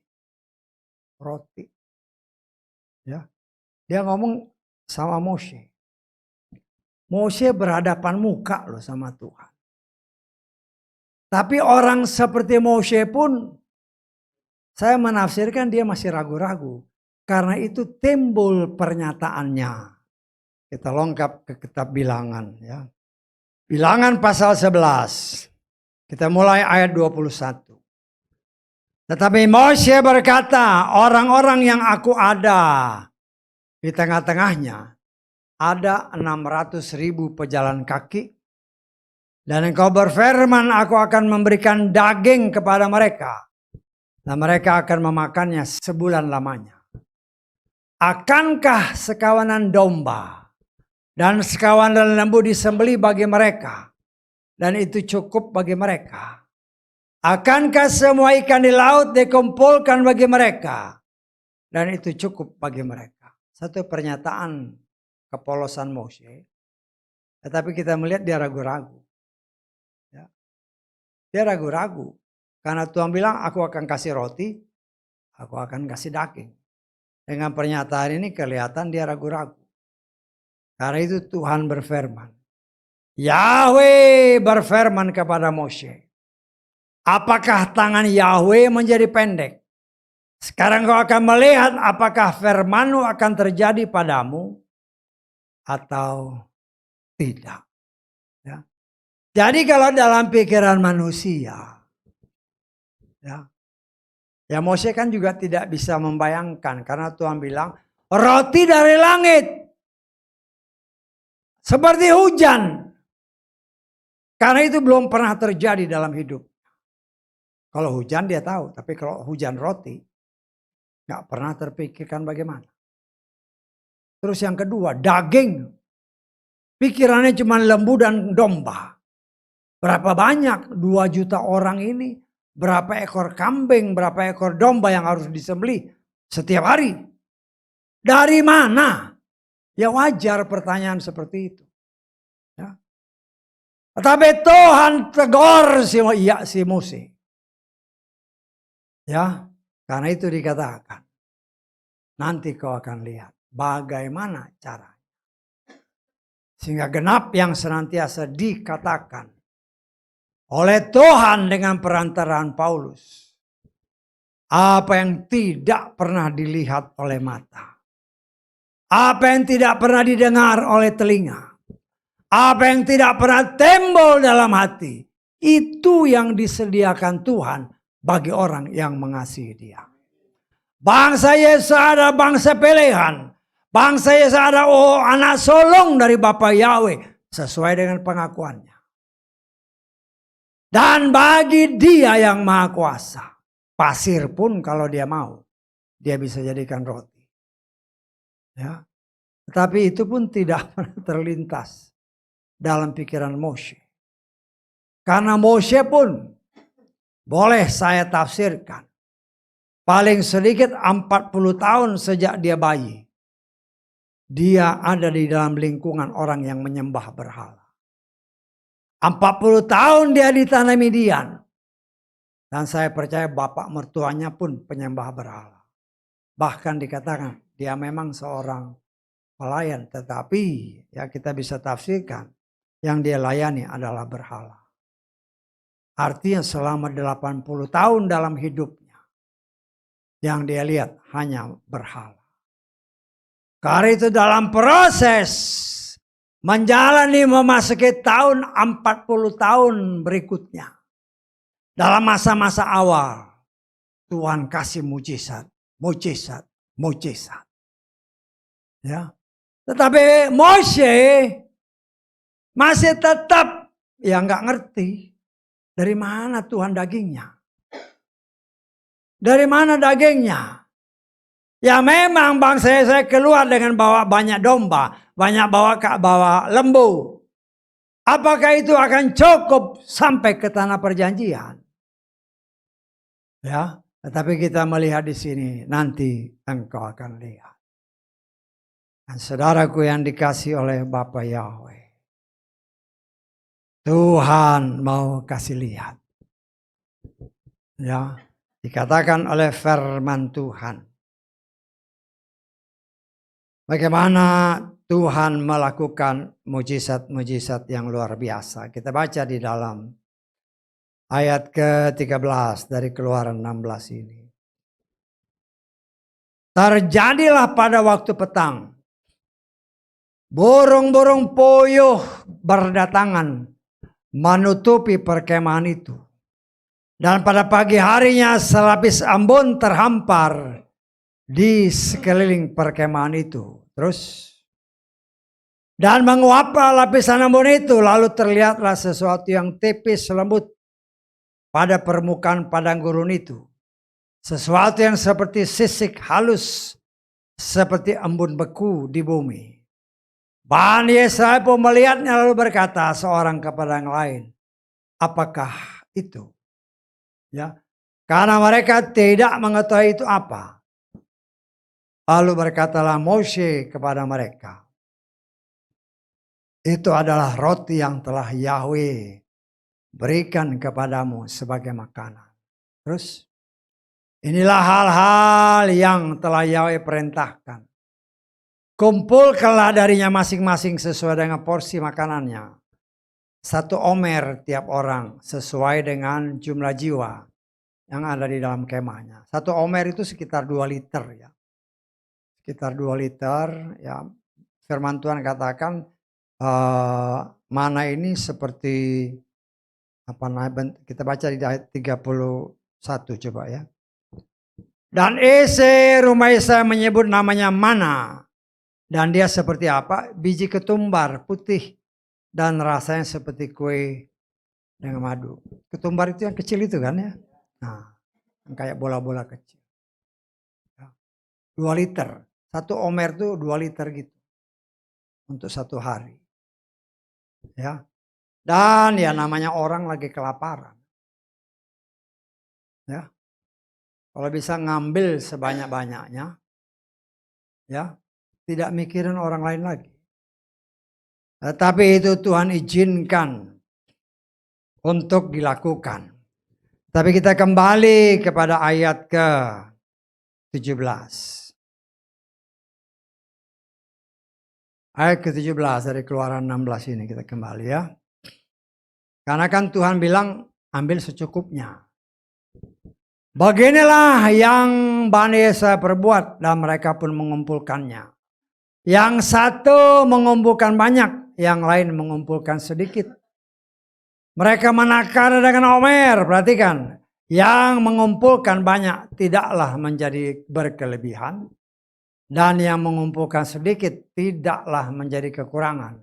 roti. Ya. Dia ngomong sama Moshe. Moshe berhadapan muka loh sama Tuhan. Tapi orang seperti Moshe pun saya menafsirkan dia masih ragu-ragu. Karena itu timbul pernyataannya. Kita lengkap ke kitab Bilangan ya. Bilangan pasal 11. Kita mulai ayat 21. Tetapi Moshe berkata, orang-orang yang aku ada di tengah-tengahnya, ada 600.000 pejalan kaki. Dan engkau berfirman, aku akan memberikan daging kepada mereka. Dan mereka akan memakannya sebulan lamanya. Akankah sekawanan domba dan sekawanan lembu disembelih bagi mereka? Dan itu cukup bagi mereka. Akankah semua ikan di laut dikumpulkan bagi mereka? Dan itu cukup bagi mereka. Satu pernyataan kepolosan Moshe. Tetapi kita melihat dia ragu-ragu. Ya. Dia ragu-ragu. Karena Tuhan bilang aku akan kasih roti. Aku akan kasih daging. Dengan pernyataan ini kelihatan dia ragu-ragu. Karena itu Tuhan berfirman. Yahweh berfirman kepada Moshe. Apakah tangan Yahweh menjadi pendek? Sekarang kau akan melihat apakah firman-Mu akan terjadi padamu atau tidak. Ya. Jadi kalau dalam pikiran manusia, ya Moshe kan juga tidak bisa membayangkan karena Tuhan bilang roti dari langit seperti hujan. Karena itu belum pernah terjadi dalam hidup. Kalau hujan dia tahu, tapi kalau hujan roti Gak pernah terpikirkan bagaimana. Terus yang kedua, daging. Pikirannya cuma lembu dan domba. Berapa banyak 2 juta orang ini, berapa ekor kambing, berapa ekor domba yang harus disembelih setiap hari. Dari mana? Ya wajar pertanyaan seperti itu. Ya. Tetapi Tuhan tegur si Musa. Ya, karena itu dikatakan, nanti kau akan lihat bagaimana cara. Sehingga genap yang senantiasa dikatakan oleh Tuhan dengan perantaraan Paulus. Apa yang tidak pernah dilihat oleh mata. Apa yang tidak pernah didengar oleh telinga. Apa yang tidak pernah timbul dalam hati. Itu yang disediakan Tuhan bagi orang yang mengasihi Dia. Bangsa Yesus ada bangsa pilihan. Bangsa Yesus ada anak sulung dari Bapa Yahweh. Sesuai dengan pengakuannya. Dan bagi Dia yang maha kuasa. Pasir pun kalau dia mau. Dia bisa jadikan roti. Ya. Tetapi itu pun tidak pernah terlintas dalam pikiran Moshe. Karena Moshe pun boleh saya tafsirkan. Paling sedikit 40 tahun sejak dia bayi. Dia ada di dalam lingkungan orang yang menyembah berhala. 40 tahun dia di tanah Midian. Dan saya percaya bapak mertuanya pun penyembah berhala. Bahkan dikatakan dia memang seorang pelayan. Tetapi ya kita bisa tafsirkan yang dia layani adalah berhala. Artinya selama 80 tahun dalam hidupnya. Yang dia lihat hanya berhala. Karena itu dalam proses menjalani memasuki tahun 40 tahun berikutnya. Dalam masa-masa awal Tuhan kasih mujizat, mujizat, mujizat. Ya. Tetapi Moshe masih tetap ya nggak ngerti dari mana Tuhan dagingnya. Dari mana dagingnya? Ya memang bangsa saya keluar dengan bawa banyak domba, banyak bawa lembu. Apakah itu akan cukup sampai ke tanah perjanjian? Ya, tetapi kita melihat di sini nanti engkau akan lihat. Dan saudaraku yang dikasih oleh Bapa Yahweh, Tuhan mau kasih lihat. Ya, dikatakan oleh firman Tuhan. Bagaimana Tuhan melakukan mujizat-mujizat yang luar biasa. Kita baca di dalam ayat ke-13 dari Keluaran 16 ini. Terjadilah pada waktu petang. Burung-burung puyuh berdatangan menutupi perkemahan itu. Dan pada pagi harinya selapis embun terhampar di sekeliling perkemahan itu. Terus. Dan menguaplah lapisan embun itu. Lalu terlihatlah sesuatu yang tipis lembut pada permukaan padang gurun itu. Sesuatu yang seperti sisik halus. Seperti embun beku di bumi. Bani Israel pun melihatnya lalu berkata seorang kepada yang lain. Apakah itu? Ya, karena mereka tidak mengetahui itu apa. Lalu berkatalah Moshe kepada mereka. Itu adalah roti yang telah Yahweh berikan kepadamu sebagai makanan. Terus, inilah hal-hal yang telah Yahweh perintahkan. Kumpulkanlah darinya masing-masing sesuai dengan porsi makanannya. 1 omer tiap orang sesuai dengan jumlah jiwa yang ada di dalam kemahnya. 1 omer itu sekitar 2 liter ya. Sekitar 2 liter ya. Firman Tuhan katakan mana ini seperti apa namanya, kita baca di ayat 31 coba ya. Dan isi rumah Yesaya menyebut namanya mana. Dan dia seperti apa? Biji ketumbar putih dan rasanya seperti kue dengan madu. Ketumbar itu yang kecil itu kan ya. Nah, kayak bola-bola kecil. 2 liter. 1 omer tuh 2 liter gitu. Untuk 1 hari. Ya. Dan ya namanya orang lagi kelaparan. Ya. Kalau bisa ngambil sebanyak-banyaknya. Ya. Tidak mikirin orang lain lagi. Tetapi itu Tuhan izinkan untuk dilakukan. Tapi kita kembali kepada ayat ke-17. Ayat ke-17 dari Keluaran 16 ini kita kembali ya. Karena kan Tuhan bilang ambil secukupnya. Beginilah yang Bani Israel perbuat dan mereka pun mengumpulkannya. Yang satu mengumpulkan banyak, yang lain mengumpulkan sedikit. Mereka menakar dengan omer, perhatikan. Yang mengumpulkan banyak tidaklah menjadi berkelebihan. Dan yang mengumpulkan sedikit tidaklah menjadi kekurangan.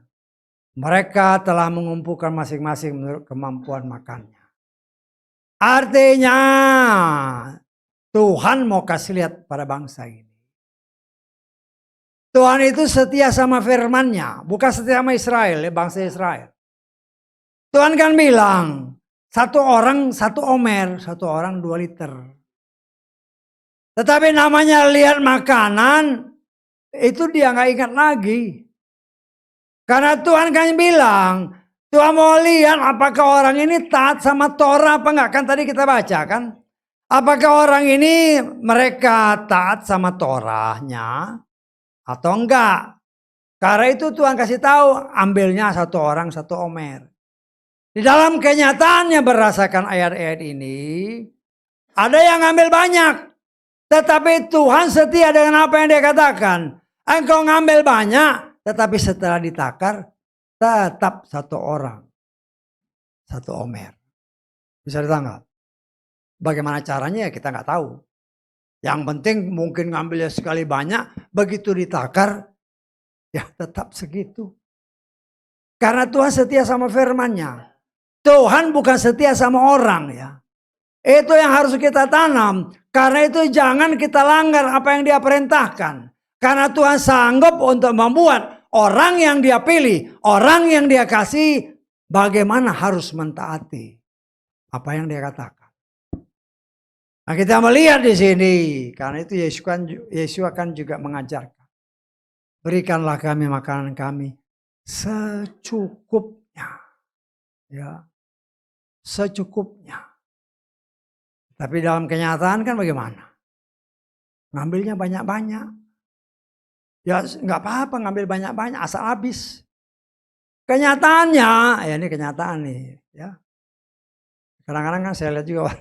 Mereka telah mengumpulkan masing-masing menurut kemampuan makannya. Artinya Tuhan mau kasih lihat pada bangsa ini. Tuhan itu setia sama firman-Nya, bukan setia sama Israel, ya, bangsa Israel. Tuhan kan bilang, 1 orang 1 omer, 1 orang 2 liter. Tetapi namanya lihat makanan, itu dia nggak ingat lagi. Karena Tuhan kan bilang, Tuhan mau lihat apakah orang ini taat sama Torah apa enggak. Kan tadi kita baca kan. Apakah orang ini mereka taat sama Torahnya atau enggak. Karena itu Tuhan kasih tahu ambilnya 1 orang 1 omer. Di dalam kenyataannya berdasarkan ayat-ayat ini. Ada yang ambil banyak. Tetapi Tuhan setia dengan apa yang dia katakan. Engkau ngambil banyak. Tetapi setelah ditakar. Tetap 1 orang. 1 omer. Bisa ditangkap. Bagaimana caranya ya kita nggak tahu. Yang penting mungkin ngambilnya sekali banyak. Begitu ditakar. Ya tetap segitu. Karena Tuhan setia sama firman-Nya. Tuhan bukan setia sama orang ya. Itu yang harus kita tanam. Karena itu jangan kita langgar apa yang dia perintahkan. Karena Tuhan sanggup untuk membuat orang yang dia pilih, orang yang dia kasih, bagaimana harus mentaati apa yang dia katakan. Nah kita melihat di sini, karena itu Yesus akan juga mengajarkan. Berikanlah kami makanan kami secukupnya. Ya, secukupnya. Tapi dalam kenyataan kan bagaimana? Ngambilnya banyak-banyak. Ya nggak apa-apa ngambil banyak-banyak asal habis. Kenyataannya, ya ini kenyataan nih. Ya. Kadang-kadang kan saya lihat juga,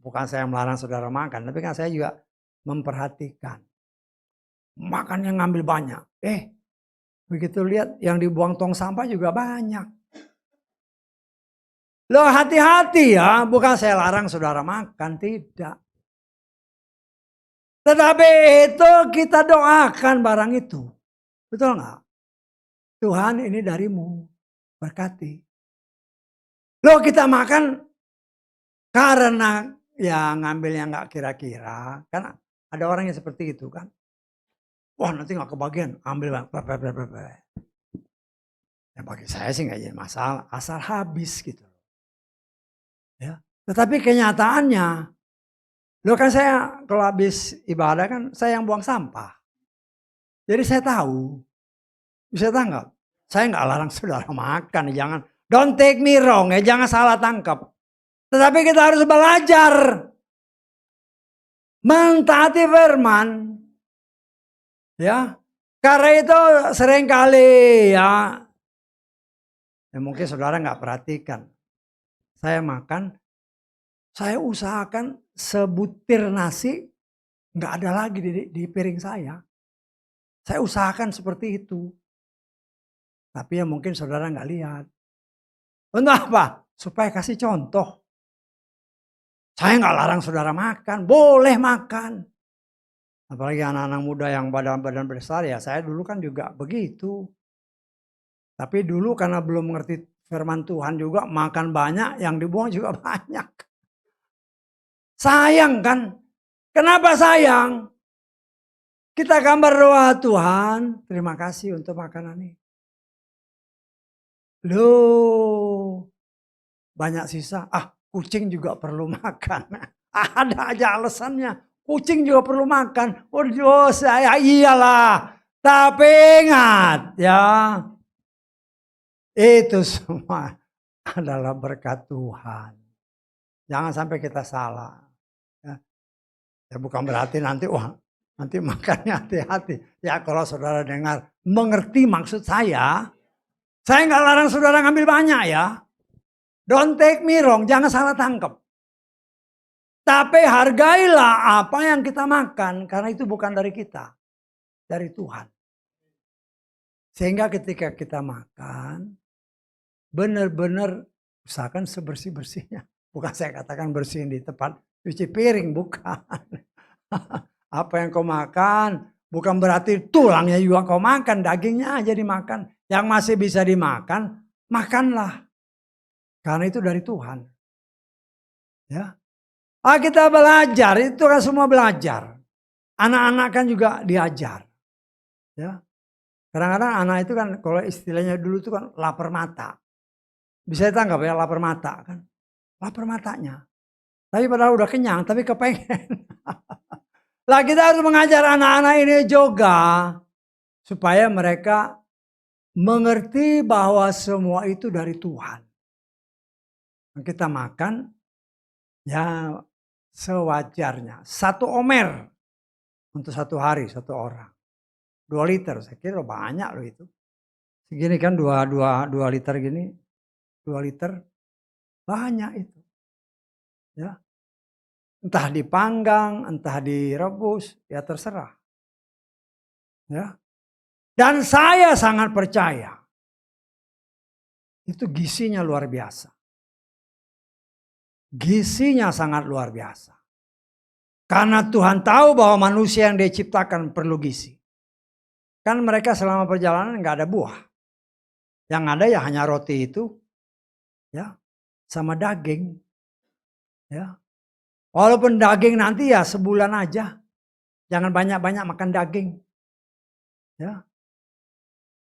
bukan saya melarang saudara makan, tapi kan saya juga memperhatikan. Makannya ngambil banyak. Begitu lihat yang dibuang tong sampah juga banyak. Loh hati-hati ya, bukan saya larang saudara makan, tidak. Tetapi itu kita doakan barang itu. Betul nggak? Tuhan ini darimu, berkati. Loh kita makan karena ya ngambilnya nggak kira-kira. Kan ada orang yang seperti itu kan. Wah nanti nggak kebagian, ambil bang. Ya bagi saya sih nggak jadi masalah, asal habis gitu. Ya. Tetapi kenyataannya, loh kan saya kalau habis ibadah kan saya yang buang sampah. Jadi saya tahu, bisa tanggap. Saya nggak larang saudara makan, jangan. Don't take me wrong ya, jangan salah tangkap. Tetapi kita harus belajar mentaati firman, ya. Karena itu seringkali ya mungkin saudara nggak perhatikan. Saya makan, saya usahakan sebutir nasi nggak ada lagi di piring saya. Saya usahakan seperti itu. Tapi ya mungkin saudara nggak lihat. Untuk apa? Supaya kasih contoh. Saya nggak larang saudara makan, boleh makan. Apalagi anak-anak muda yang badan-badan besar ya, saya dulu kan juga begitu. Tapi dulu karena belum mengerti firman Tuhan juga, makan banyak, yang dibuang juga banyak. Sayang kan? Kenapa sayang? Kita akan berdoa, Tuhan, terima kasih untuk makanan ini. Loh, banyak sisa. Kucing juga perlu makan. Ada aja alasannya. Kucing juga perlu makan. Oh, saya iyalah. Tapi ingat ya, itu semua adalah berkat Tuhan. Jangan sampai kita salah. Ya bukan berarti nanti nanti makannya hati-hati. Ya kalau saudara dengar mengerti maksud saya nggak larang saudara ngambil banyak ya. Don't take me wrong, jangan salah tangkap. Tapi hargailah apa yang kita makan karena itu bukan dari kita, dari Tuhan. Sehingga ketika kita makan benar-benar usahakan sebersih-bersihnya. Bukan saya katakan bersihin di tempat cuci piring, bukan. Apa yang kau makan bukan berarti tulangnya juga kau makan, dagingnya aja dimakan. Yang masih bisa dimakan, makanlah. Karena itu dari Tuhan. Ya. Kita belajar, itu kan semua belajar. Anak-anak kan juga diajar. Ya. Kadang-kadang anak itu kan kalau istilahnya dulu itu kan lapar mata. Bisa ditangkap ya lapar mata kan. Lapar matanya. Tapi padahal udah kenyang, tapi kepengen. Lah kita harus mengajar anak-anak ini juga. Supaya mereka mengerti bahwa semua itu dari Tuhan. Kita makan ya sewajarnya. 1 omer untuk 1 hari 1 orang. 2 liter, saya kira banyak loh itu. Segini kan 2 liter gini. 2 liter banyak itu. Ya. Entah dipanggang, entah direbus, ya terserah. Ya. Dan saya sangat percaya. Itu gizinya luar biasa. Gizinya sangat luar biasa. Karena Tuhan tahu bahwa manusia yang dia ciptakan perlu gizi. Kan mereka selama perjalanan nggak ada buah. Yang ada ya hanya roti itu. Ya. Sama daging. Ya. Walaupun daging nanti ya sebulan aja. Jangan banyak-banyak makan daging. Ya.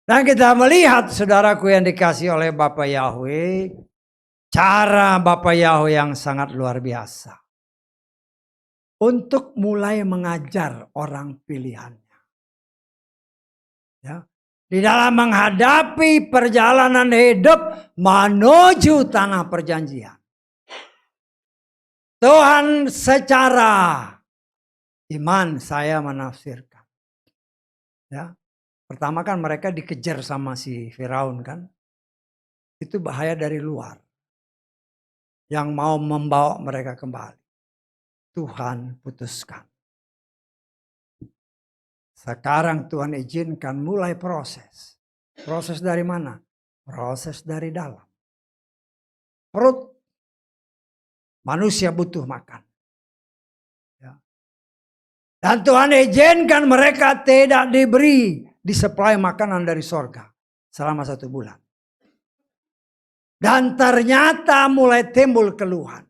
Dan kita melihat saudaraku yang dikasih oleh Bapak Yahweh. Cara Bapak Yahweh yang sangat luar biasa. Untuk mulai mengajar orang pilihannya. Ya. Di dalam menghadapi perjalanan hidup menuju tanah perjanjian. Tuhan secara iman saya menafsirkan. Ya. Pertama kan mereka dikejar sama si Firaun kan. Itu bahaya dari luar. Yang mau membawa mereka kembali. Tuhan putuskan. Sekarang Tuhan izinkan mulai proses. Proses dari mana? Proses dari dalam. Perut. Manusia butuh makan. Ya. Dan Tuhan izinkan mereka tidak diberi disuplai makanan dari sorga selama 1 bulan. Dan ternyata mulai timbul keluhan.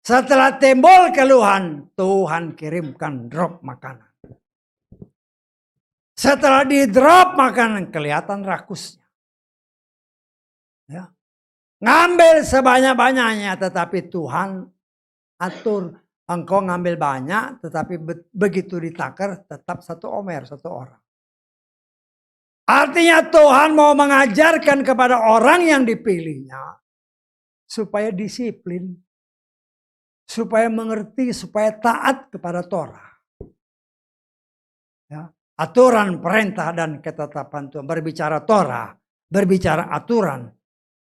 Setelah timbul keluhan, Tuhan kirimkan drop makanan. Setelah di drop makanan, kelihatan rakusnya. Ya. Ngambil sebanyak-banyaknya, tetapi Tuhan atur. Engkau ngambil banyak, tetapi begitu ditakar tetap 1 omer 1 orang. Artinya Tuhan mau mengajarkan kepada orang yang dipilihnya. Supaya disiplin. Supaya mengerti, supaya taat kepada Torah. Ya. Aturan, perintah, dan ketetapan Tuhan. Berbicara Torah, berbicara aturan,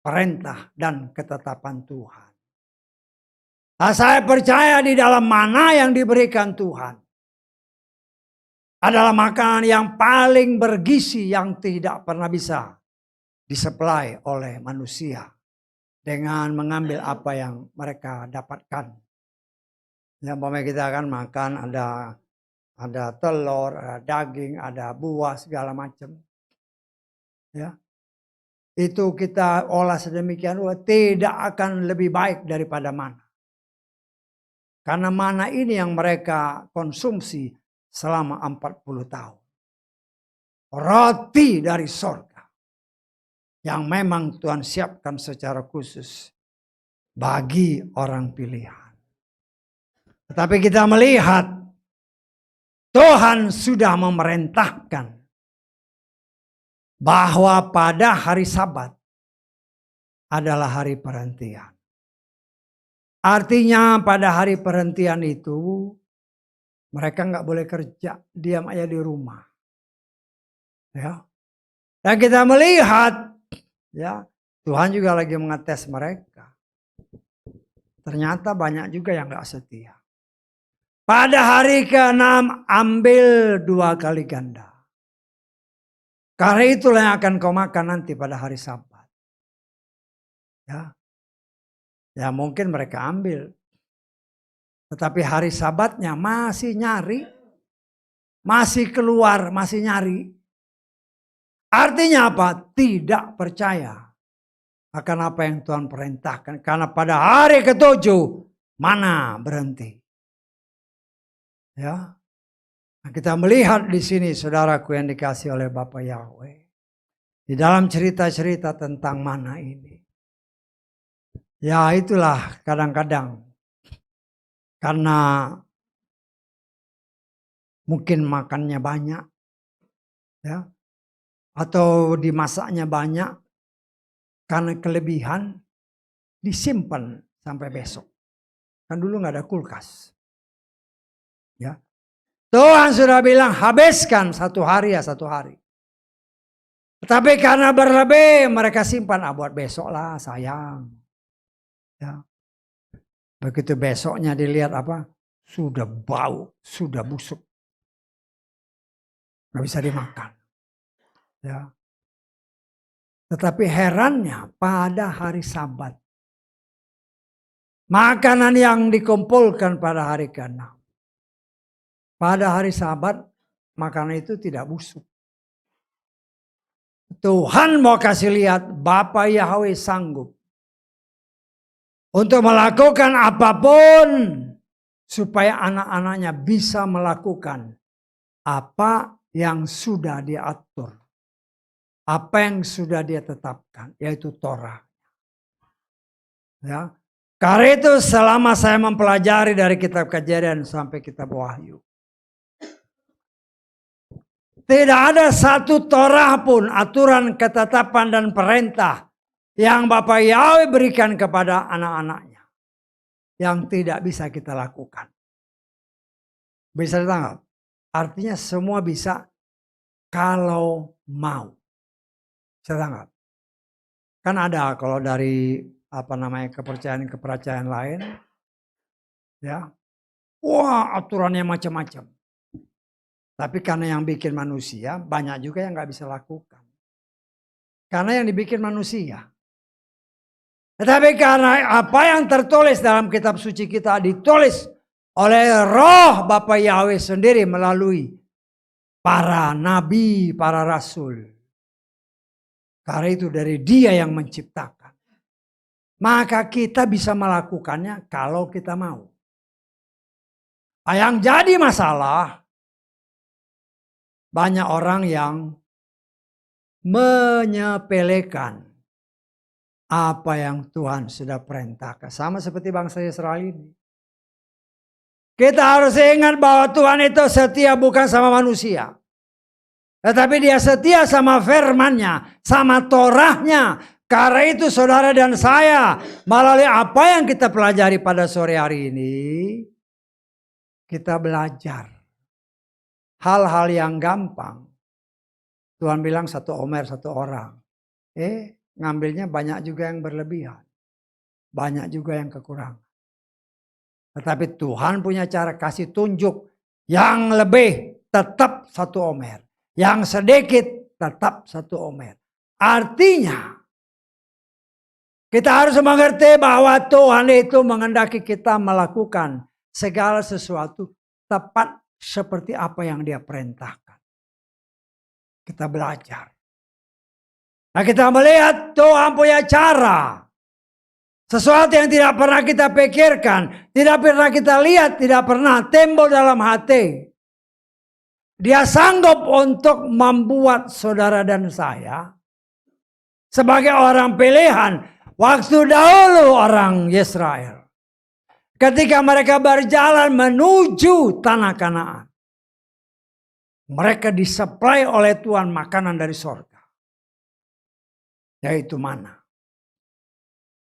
perintah, dan ketetapan Tuhan. Nah, saya percaya di dalam mana yang diberikan Tuhan adalah makanan yang paling bergizi yang tidak pernah bisa disuplai oleh manusia dengan mengambil apa yang mereka dapatkan. Yang umpamanya kita akan makan ada telur, ada daging, ada buah segala macam. Ya. Itu kita olah sedemikian rupa tidak akan lebih baik daripada mana. Karena mana ini yang mereka konsumsi selama 40 tahun. Roti dari sorga. Yang memang Tuhan siapkan secara khusus bagi orang pilihan. Tetapi kita melihat Tuhan sudah memerintahkan bahwa pada hari Sabat adalah hari perhentian. Artinya pada hari perhentian itu mereka nggak boleh kerja, diam aja di rumah. Ya. Dan kita melihat ya, Tuhan juga lagi mengetes mereka. Ternyata banyak juga yang gak setia. Pada hari ke-6 ambil 2 kali ganda. Karena itulah yang akan kau makan nanti pada hari Sabat. Ya mungkin mereka ambil. Tetapi hari Sabatnya masih nyari. Masih keluar, masih nyari. Artinya apa? Tidak percaya akan apa yang Tuhan perintahkan. Karena pada hari ke-7 mana berhenti. Ya. Nah, kita melihat di sini saudaraku yang dikasih oleh Bapa Yahweh. Di dalam cerita-cerita tentang mana ini. Ya itulah kadang-kadang. Karena mungkin makannya banyak. Ya. Atau dimasaknya banyak. Karena kelebihan disimpan sampai besok. Kan dulu nggak ada kulkas. Ya. Tuhan sudah bilang habiskan 1 hari ya 1 hari. Tapi karena berlebih mereka simpan buat besok lah sayang. Ya. Begitu besoknya dilihat apa? Sudah bau, sudah busuk. Nggak bisa dimakan. Ya. Tetapi herannya pada hari Sabat. Makanan yang dikumpulkan pada hari ke-6. Pada hari Sabat makanan itu tidak busuk. Tuhan mau kasih lihat Bapa Yahweh sanggup. Untuk melakukan apapun. Supaya anak-anaknya bisa melakukan. Apa yang sudah dia atur. Apa yang sudah dia tetapkan. Yaitu Torah. Ya. Karena itu selama saya mempelajari dari kitab Kejadian sampai kitab Wahyu. Tidak ada satu Torah pun, aturan, ketetapan, dan perintah yang Bapak Yahweh berikan kepada anak-anaknya. Yang tidak bisa kita lakukan. Bisa ditangkap? Artinya semua bisa kalau mau. Bisa tangkap? Kan ada kalau dari kepercayaan lain. Ya. Wah aturannya macam-macam. Tapi karena yang bikin manusia, banyak juga yang nggak bisa lakukan. Karena yang dibikin manusia. Tetapi karena apa yang tertulis dalam kitab suci kita ditulis oleh roh Bapa Yahweh sendiri melalui para nabi, para rasul. Karena itu dari dia yang menciptakan. Maka kita bisa melakukannya kalau kita mau. Yang jadi masalah, banyak orang yang menyepelekan apa yang Tuhan sudah perintahkan. Sama seperti bangsa Israel ini. Kita harus ingat bahwa Tuhan itu setia bukan sama manusia. Tetapi dia setia sama firman-Nya, sama Torahnya. Karena itu saudara dan saya, melalui apa yang kita pelajari pada sore hari ini, kita belajar hal-hal yang gampang. Tuhan bilang 1 omer 1 orang. Ngambilnya banyak juga yang berlebihan. Banyak juga yang kekurangan. Tetapi Tuhan punya cara kasih tunjuk. Yang lebih tetap 1 omer. Yang sedikit tetap 1 omer. Artinya kita harus mengerti bahwa Tuhan itu menghendaki kita melakukan segala sesuatu tepat seperti apa yang dia perintahkan. Kita belajar. Nah kita melihat Tuhan punya cara. Sesuatu yang tidak pernah kita pikirkan, tidak pernah kita lihat, tidak pernah timbul dalam hati. Dia sanggup untuk membuat saudara dan saya sebagai orang pilihan waktu dahulu orang Israel. Ketika mereka berjalan menuju tanah Kanaan. Mereka disuplai oleh Tuhan makanan dari sorga. Yaitu mana.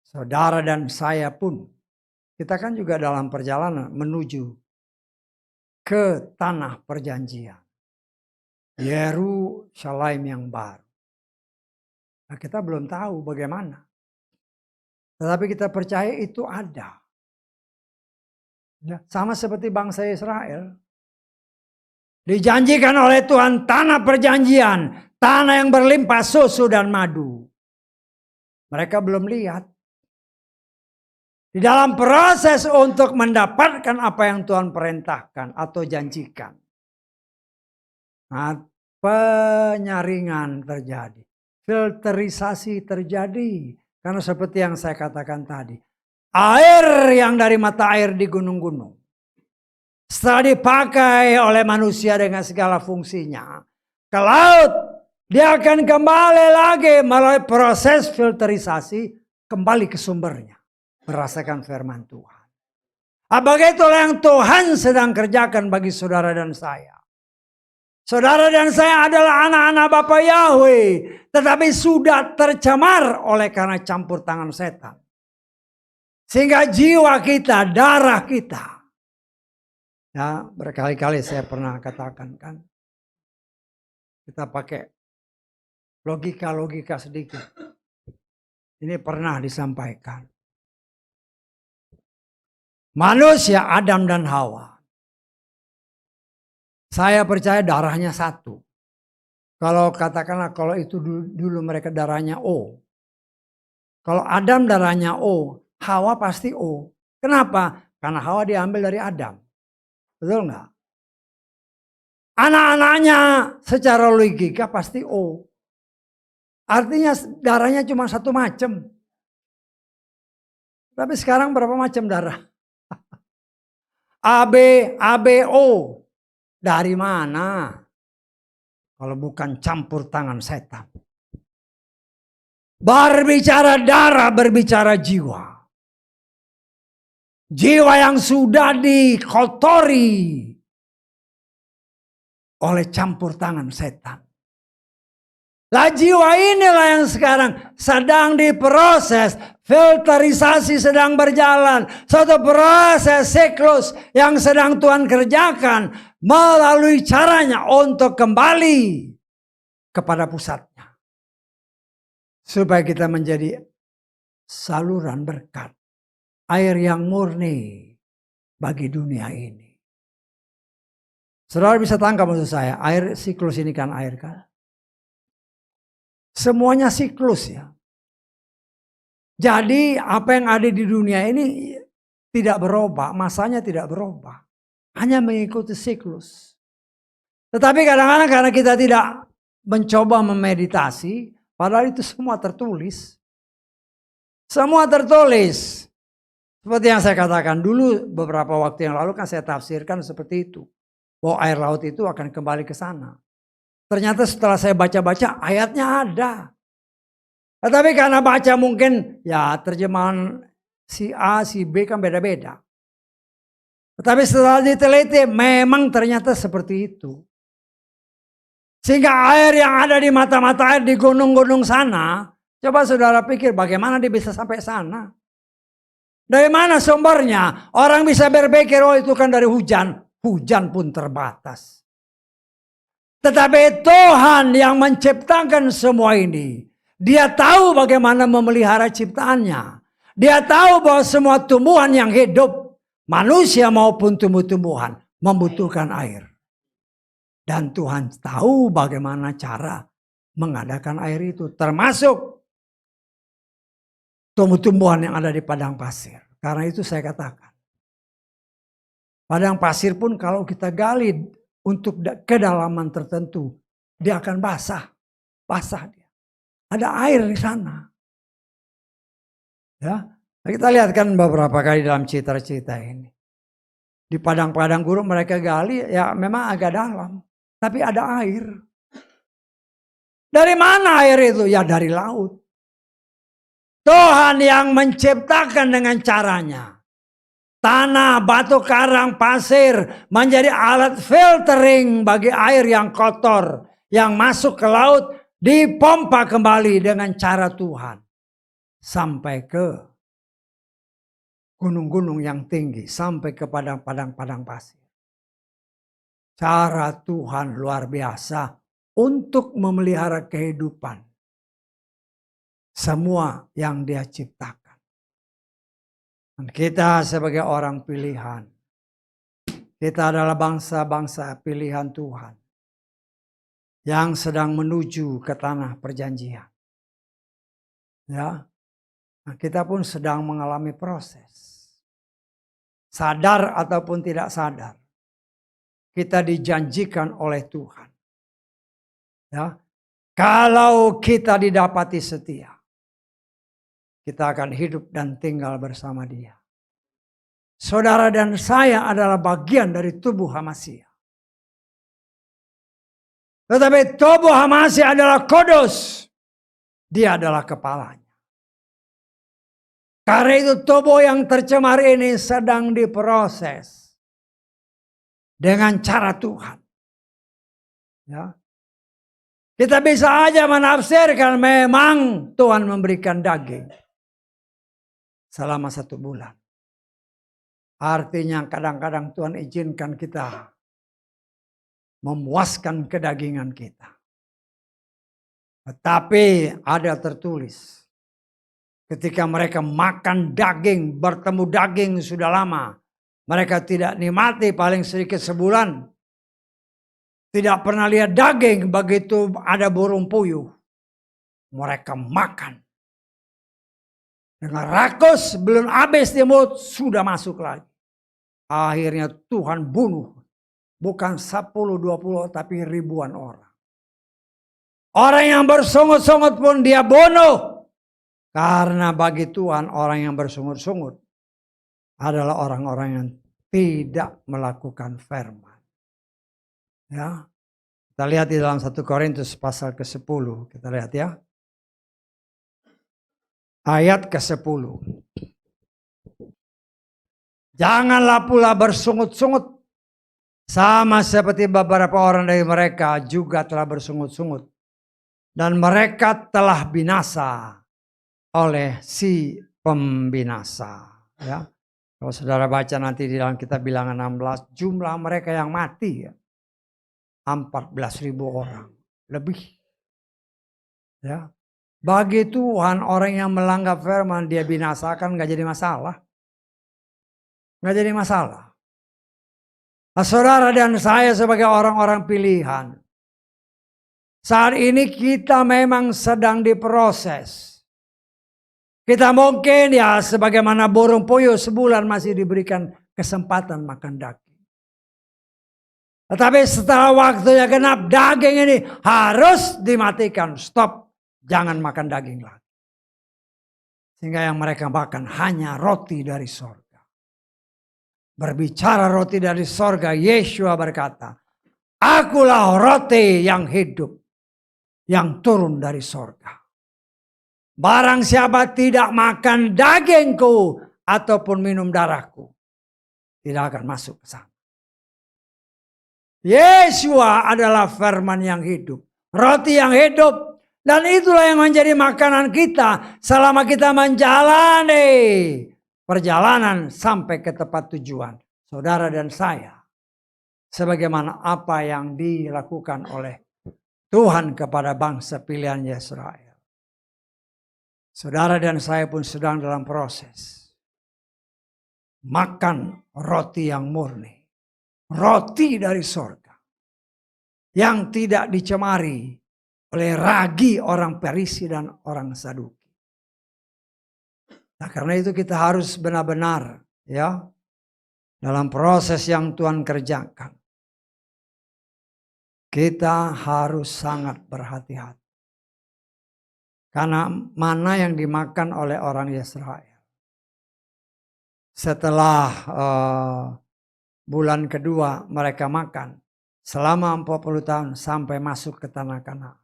Saudara dan saya pun. Kita kan juga dalam perjalanan menuju ke tanah perjanjian. Yerusalem yang baru. Nah, kita belum tahu bagaimana. Tetapi kita percaya itu ada. Ya, sama seperti bangsa Israel. Dijanjikan oleh Tuhan tanah perjanjian. Tanah yang berlimpah susu dan madu. Mereka belum lihat. Di dalam proses untuk mendapatkan apa yang Tuhan perintahkan atau janjikan. Nah, penyaringan terjadi. Filterisasi terjadi. Karena seperti yang saya katakan tadi. Air yang dari mata air di gunung-gunung. Setelah dipakai oleh manusia dengan segala fungsinya. Ke laut. Dia akan kembali lagi melalui proses filterisasi. Kembali ke sumbernya. Merasakan firman Tuhan. Apakah itulah yang Tuhan sedang kerjakan bagi saudara dan saya. Saudara dan saya adalah anak-anak Bapa Yahweh. Tetapi sudah tercemar oleh karena campur tangan setan. Sehingga jiwa kita, darah kita. Ya, berkali-kali saya pernah katakan kan. Kita pakai logika-logika sedikit. Ini pernah disampaikan. Manusia Adam dan Hawa. Saya percaya darahnya satu. Kalau katakanlah kalau itu dulu mereka darahnya O. Kalau Adam darahnya O, Hawa pasti O. Kenapa? Karena Hawa diambil dari Adam. Betul nggak? Anak-anaknya secara logika pasti O. Artinya darahnya cuma satu macam. Tapi sekarang berapa macam darah? AB, ABO. Dari mana? Kalau bukan campur tangan setan. Berbicara darah, berbicara jiwa. Jiwa yang sudah dikotori oleh campur tangan setan. Lah jiwa inilah yang sekarang sedang diproses. Filterisasi sedang berjalan. Suatu proses siklus yang sedang Tuhan kerjakan. Melalui caranya untuk kembali kepada pusatnya. Supaya kita menjadi saluran berkat. Air yang murni bagi dunia ini. Saudara bisa tangkap maksud saya. Air siklus ini kan air kan. Semuanya siklus ya. Jadi apa yang ada di dunia ini tidak berubah. Masanya tidak berubah. Hanya mengikuti siklus. Tetapi kadang-kadang karena kita tidak mencoba memeditasi. Padahal itu semua tertulis. Semua tertulis. Seperti yang saya katakan dulu beberapa waktu yang lalu kan saya tafsirkan seperti itu. Bahwa air laut itu akan kembali ke sana. Ternyata setelah saya baca-baca ayatnya ada. Tetapi karena baca mungkin ya terjemahan si A, si B kan beda-beda. Tetapi setelah diteliti memang ternyata seperti itu. Sehingga air yang ada di mata-mata air di gunung-gunung sana. Coba saudara pikir bagaimana dia bisa sampai sana. Dari mana sumbernya? Orang bisa berpikir oh itu kan dari hujan. Hujan pun terbatas. Tetapi Tuhan yang menciptakan semua ini. Dia tahu bagaimana memelihara ciptaannya. Dia tahu bahwa semua tumbuhan yang hidup. Manusia maupun tumbuh-tumbuhan membutuhkan air. Dan Tuhan tahu bagaimana cara mengadakan air itu. Termasuk tumbuh-tumbuhan yang ada di padang pasir. Karena itu saya katakan. Padang pasir pun kalau kita gali untuk kedalaman tertentu. Dia akan basah. Basah dia. Ada air di sana. Ya, Kita lihat kan beberapa kali dalam cerita-cerita ini. Di padang-padang gurun mereka gali, ya memang agak dalam. Tapi ada air. Dari mana air itu? Ya dari laut. Tuhan yang menciptakan dengan caranya. Tanah, batu karang, pasir menjadi alat filtering bagi air yang kotor. Yang masuk ke laut dipompa kembali dengan cara Tuhan. Sampai ke gunung-gunung yang tinggi. Sampai ke padang-padang pasir. Cara Tuhan luar biasa untuk memelihara kehidupan. Semua yang Dia ciptakan. Dan kita sebagai orang pilihan. Kita adalah bangsa-bangsa pilihan Tuhan. Yang sedang menuju ke tanah perjanjian. Ya, nah, kita pun sedang mengalami proses. Sadar ataupun tidak sadar. Kita dijanjikan oleh Tuhan. Ya, kalau kita didapati setia. Kita akan hidup dan tinggal bersama Dia. Saudara dan saya adalah bagian dari tubuh Hamasia. Tetapi tubuh Hamasia adalah kudus. Dia adalah kepalanya. Karena itu tubuh yang tercemar ini sedang diproses. Dengan cara Tuhan. Ya. Kita bisa aja menafsirkan memang Tuhan memberikan daging. Selama 1 bulan. Artinya kadang-kadang Tuhan izinkan kita memuaskan kedagingan kita. Tetapi ada tertulis. Ketika mereka makan daging, bertemu daging sudah lama. Mereka tidak nikmati paling sedikit sebulan. Tidak pernah lihat daging begitu ada burung puyuh. Mereka makan. Dengan rakus belum habis di mulut sudah masuk lagi. Akhirnya Tuhan bunuh. Bukan 10-20 tapi ribuan orang. Orang yang bersungut-sungut pun Dia bunuh. Karena bagi Tuhan orang yang bersungut-sungut adalah orang-orang yang tidak melakukan firman. Ya. Kita lihat di dalam 1 Korintus pasal ke-10. Kita lihat ya. Ayat ke-10. Janganlah pula bersungut-sungut. Sama seperti beberapa orang dari mereka juga telah bersungut-sungut. Dan mereka telah binasa oleh si pembinasa. Ya. Kalau saudara baca nanti di dalam kitab Bilangan 16. Jumlah mereka yang mati. Ya. 14.000 orang. Lebih. Ya. Bagi Tuhan orang yang melanggar firman Dia binasakan gak jadi masalah. Gak jadi masalah. Nah, saudara dan saya sebagai orang-orang pilihan. Saat ini kita memang sedang diproses. Kita mungkin ya sebagaimana burung puyuh sebulan masih diberikan kesempatan makan daging. Tetapi setelah waktunya genap daging ini harus dimatikan. Stop. Jangan makan daging lagi. Sehingga yang mereka makan hanya roti dari sorga. Berbicara roti dari sorga, Yeshua berkata, Akulah roti yang hidup. Yang turun dari sorga. Barang siapa tidak makan dagingku ataupun minum darahku, tidak akan masuk ke sana. Yeshua adalah firman yang hidup. Roti yang hidup. Dan itulah yang menjadi makanan kita selama kita menjalani perjalanan sampai ke tempat tujuan. Saudara dan saya. Sebagaimana apa yang dilakukan oleh Tuhan kepada bangsa pilihan Israel. Saudara dan saya pun sedang dalam proses. Makan roti yang murni. Roti dari sorga. Yang tidak dicemari oleh ragi orang Farisi dan orang Saduki. Nah, karena itu kita harus benar-benar ya dalam proses yang Tuhan kerjakan. Kita harus sangat berhati-hati. Karena mana yang dimakan oleh orang Israel. setelah bulan kedua mereka makan selama 40 tahun sampai masuk ke tanah Kanaan.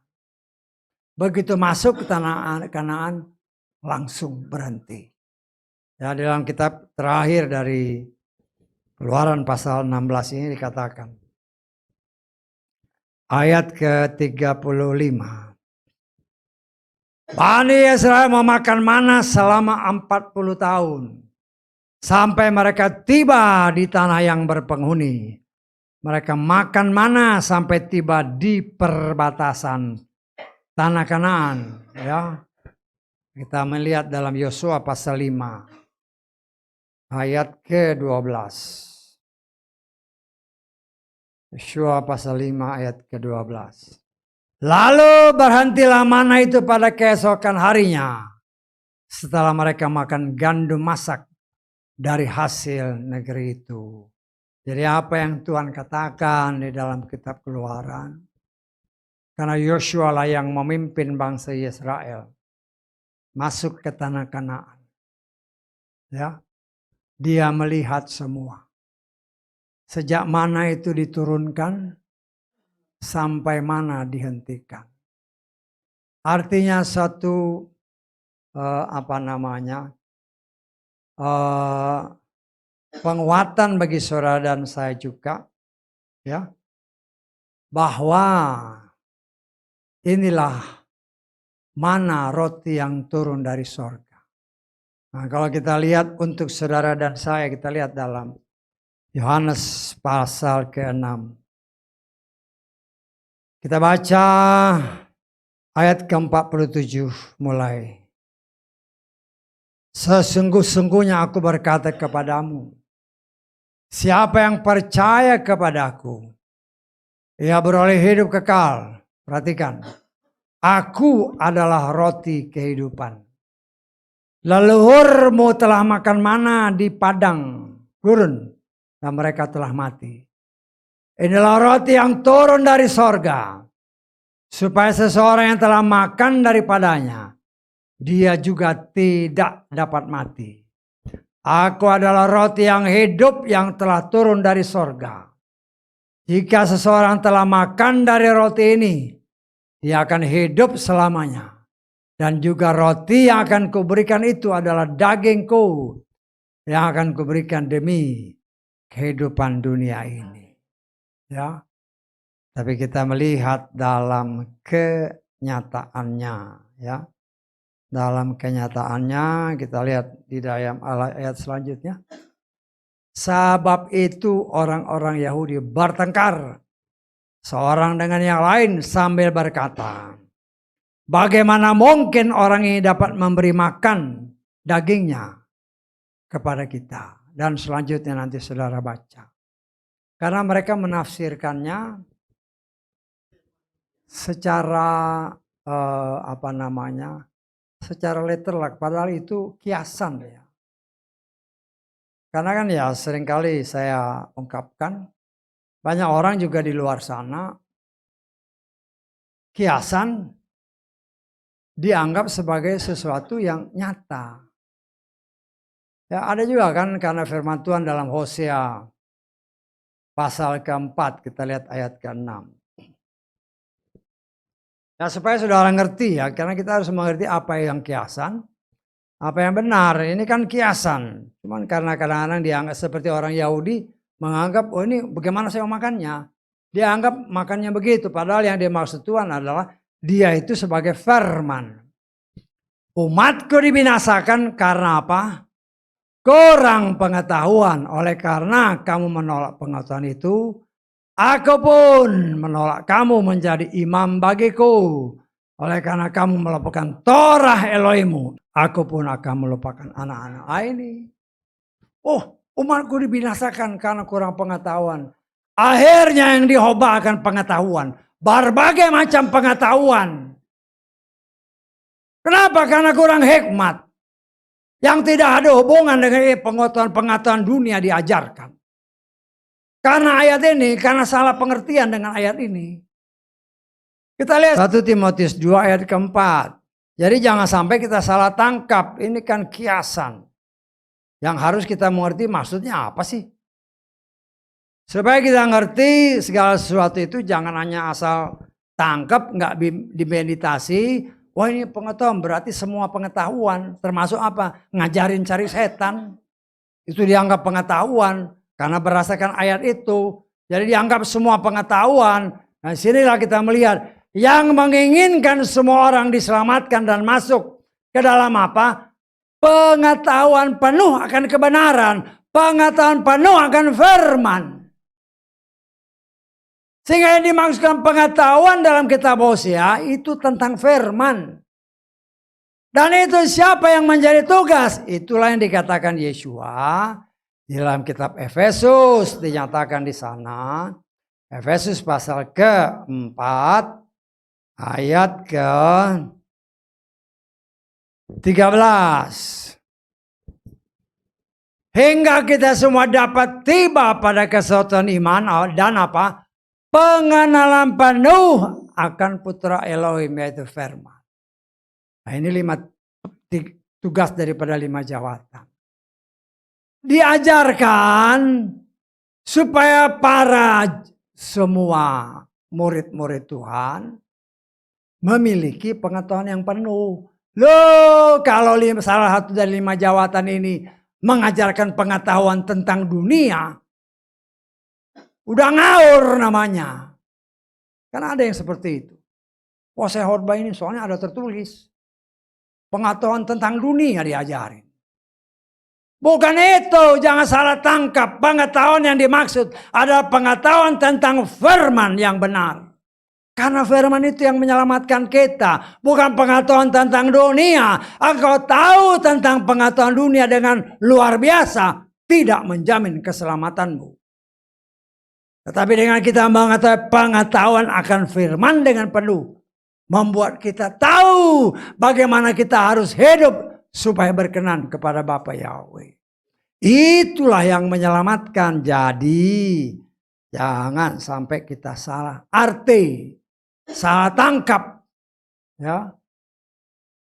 Begitu masuk ke tanah Kanaan langsung berhenti. Ya, dalam kitab terakhir dari Keluaran pasal 16 ini dikatakan. Ayat ke-35. Bani Israel memakan mana selama 40 tahun. Sampai mereka tiba di tanah yang berpenghuni. Mereka makan mana sampai tiba di perbatasan tanah Kanaan. Ya. Kita melihat dalam Yosua pasal 5. Ayat ke-12. Yosua pasal 5 ayat ke-12. Lalu berhentilah mana itu pada keesokan harinya. Setelah mereka makan gandum masak dari hasil negeri itu. Jadi apa yang Tuhan katakan di dalam kitab Keluaran. Karena Yosua lah yang memimpin bangsa Israel. Masuk ke tanah Kanaan. Ya. Dia melihat semua. Sejak mana itu diturunkan, sampai mana dihentikan. Artinya satu penguatan bagi saudara dan saya juga, ya, bahwa inilah mana roti yang turun dari sorga. Nah, kalau kita lihat untuk saudara dan saya, kita lihat dalam Yohanes pasal ke-6. Kita baca ayat ke-47 mulai. Sesungguh-sungguhnya aku berkata kepadamu, siapa yang percaya kepadaku, ia beroleh hidup kekal. Perhatikan, aku adalah roti kehidupan. Leluhurmu telah makan mana di padang gurun, dan mereka telah mati. Inilah roti yang turun dari sorga, supaya seseorang yang telah makan daripadanya, dia juga tidak dapat mati. Aku adalah roti yang hidup yang telah turun dari sorga. Jika seseorang telah makan dari roti ini, dia akan hidup selamanya. Dan juga roti yang akan kuberikan itu adalah dagingku yang akan kuberikan demi kehidupan dunia ini. Ya, tapi kita melihat dalam kenyataannya, ya. Dalam kenyataannya kita lihat di dalam ayat selanjutnya. Sebab itu orang-orang Yahudi bertengkar seorang dengan yang lain sambil berkata, bagaimana mungkin orang ini dapat memberi makan dagingnya kepada kita? Dan selanjutnya nanti saudara baca. Karena mereka menafsirkannya secara secara letterlek, padahal itu kiasan ya. Karena kan ya seringkali saya ungkapkan, banyak orang juga di luar sana kiasan dianggap sebagai sesuatu yang nyata. Ya ada juga kan, karena firman Tuhan dalam Hosea pasal ke-4, kita lihat ayat ke-6. Ya supaya saudara ngerti ya, karena kita harus mengerti apa yang kiasan, apa yang benar. Ini kan kiasan. Cuman karena kadang-kadang dianggap seperti orang Yahudi menganggap, oh ini bagaimana saya makannya. Dia anggap makannya begitu. Padahal yang dimaksud Tuhan adalah dia itu sebagai firman. Umatku dibinasakan karena apa? Kurang pengetahuan. Oleh karena kamu menolak pengetahuan itu, aku pun menolak kamu menjadi imam bagiku. Oleh karena kamu melupakan Torah Elohimmu, aku pun akan melupakan anak-anak ini. Oh, umatku dibinasakan karena kurang pengetahuan. Akhirnya yang dihobahkan pengetahuan. Berbagai macam pengetahuan. Kenapa? Karena kurang hikmat. Yang tidak ada hubungan dengan pengetahuan dunia diajarkan. Karena ayat ini, karena salah pengertian dengan ayat ini. Kita lihat 1 Timotius 2 ayat ke-4. Jadi jangan sampai kita salah tangkap, ini kan kiasan. Yang harus kita mengerti maksudnya apa sih? Supaya kita ngerti segala sesuatu itu jangan hanya asal tangkap, nggak dimeditasi. Wah ini pengetahuan, berarti semua pengetahuan. Termasuk apa? Ngajarin cari setan. Itu dianggap pengetahuan. Karena berdasarkan ayat itu. Jadi dianggap semua pengetahuan. Nah sinilah kita melihat. Yang menginginkan semua orang diselamatkan dan masuk ke dalam apa? Pengetahuan penuh akan kebenaran. Pengetahuan penuh akan firman. Sehingga yang dimaksudkan pengetahuan dalam kitab Hosea itu tentang firman. Dan itu siapa yang menjadi tugas? Itulah yang dikatakan Yeshua di dalam kitab Efesus, dinyatakan di sana. Efesus pasal ke-4 ayat ke-13. Hingga kita semua dapat tiba pada kesatuan iman dan apa? Pengenalan penuh akan Putra Elohim, yaitu firman. Nah ini 5 tugas daripada 5 jawatan. Diajarkan supaya para semua murid-murid Tuhan memiliki pengetahuan yang penuh. Loh, kalau salah satu dari 5 jawatan ini mengajarkan pengetahuan tentang dunia, udah ngaur namanya. Kan ada yang seperti itu. Wah saya khotbah ini soalnya ada tertulis. Pengetahuan tentang dunia diajarin. Bukan itu, jangan salah tangkap. Pengetahuan yang dimaksud adalah pengetahuan tentang firman yang benar. Karena firman itu yang menyelamatkan kita. Bukan pengetahuan tentang dunia. Engkau tahu tentang pengetahuan dunia dengan luar biasa. Tidak menjamin keselamatanmu. Tetapi dengan kita mengetahui pengetahuan akan firman dengan penuh. Membuat kita tahu bagaimana kita harus hidup supaya berkenan kepada Bapa Yahweh. Itulah yang menyelamatkan. Jadi jangan sampai kita salah arti, salah tangkap. Ya,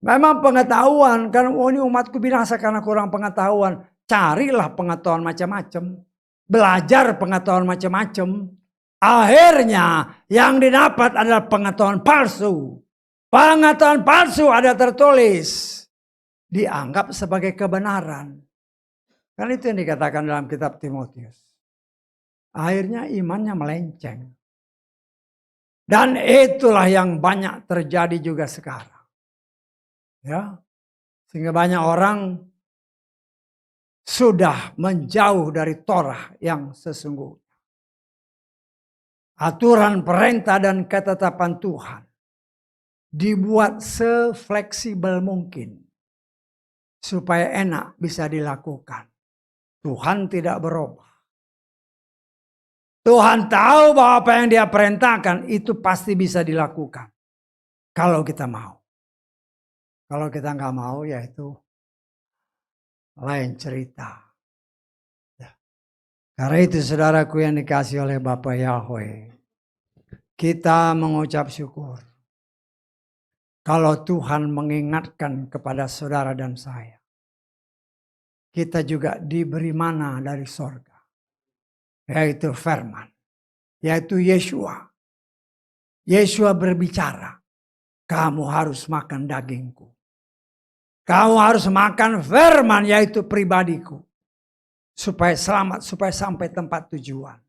memang pengetahuan, kan ini umatku binasa karena kurang pengetahuan. Carilah pengetahuan macam-macam. Belajar pengetahuan macam-macam. Akhirnya yang didapat adalah pengetahuan palsu. Pengetahuan palsu ada tertulis. Dianggap sebagai kebenaran. Kan itu yang dikatakan dalam kitab Timotius. Akhirnya imannya melenceng. Dan itulah yang banyak terjadi juga sekarang. Ya, sehingga banyak orang sudah menjauh dari Torah yang sesungguhnya. Aturan perintah dan ketetapan Tuhan dibuat sefleksibel mungkin supaya enak bisa dilakukan. Tuhan tidak berubah. Tuhan tahu bahwa apa yang dia perintahkan itu pasti bisa dilakukan. Kalau kita mau. Kalau kita nggak mau ya itu lain cerita. Ya. Karena itu saudaraku yang dikasih oleh Bapa Yahweh. Kita mengucap syukur. Kalau Tuhan mengingatkan kepada saudara dan saya. Kita juga diberi mana dari sorga. Yaitu firman. Yaitu Yeshua. Yeshua berbicara. Kamu harus makan dagingku. Kamu harus makan firman yaitu pribadiku. Supaya selamat, supaya sampai tempat tujuan.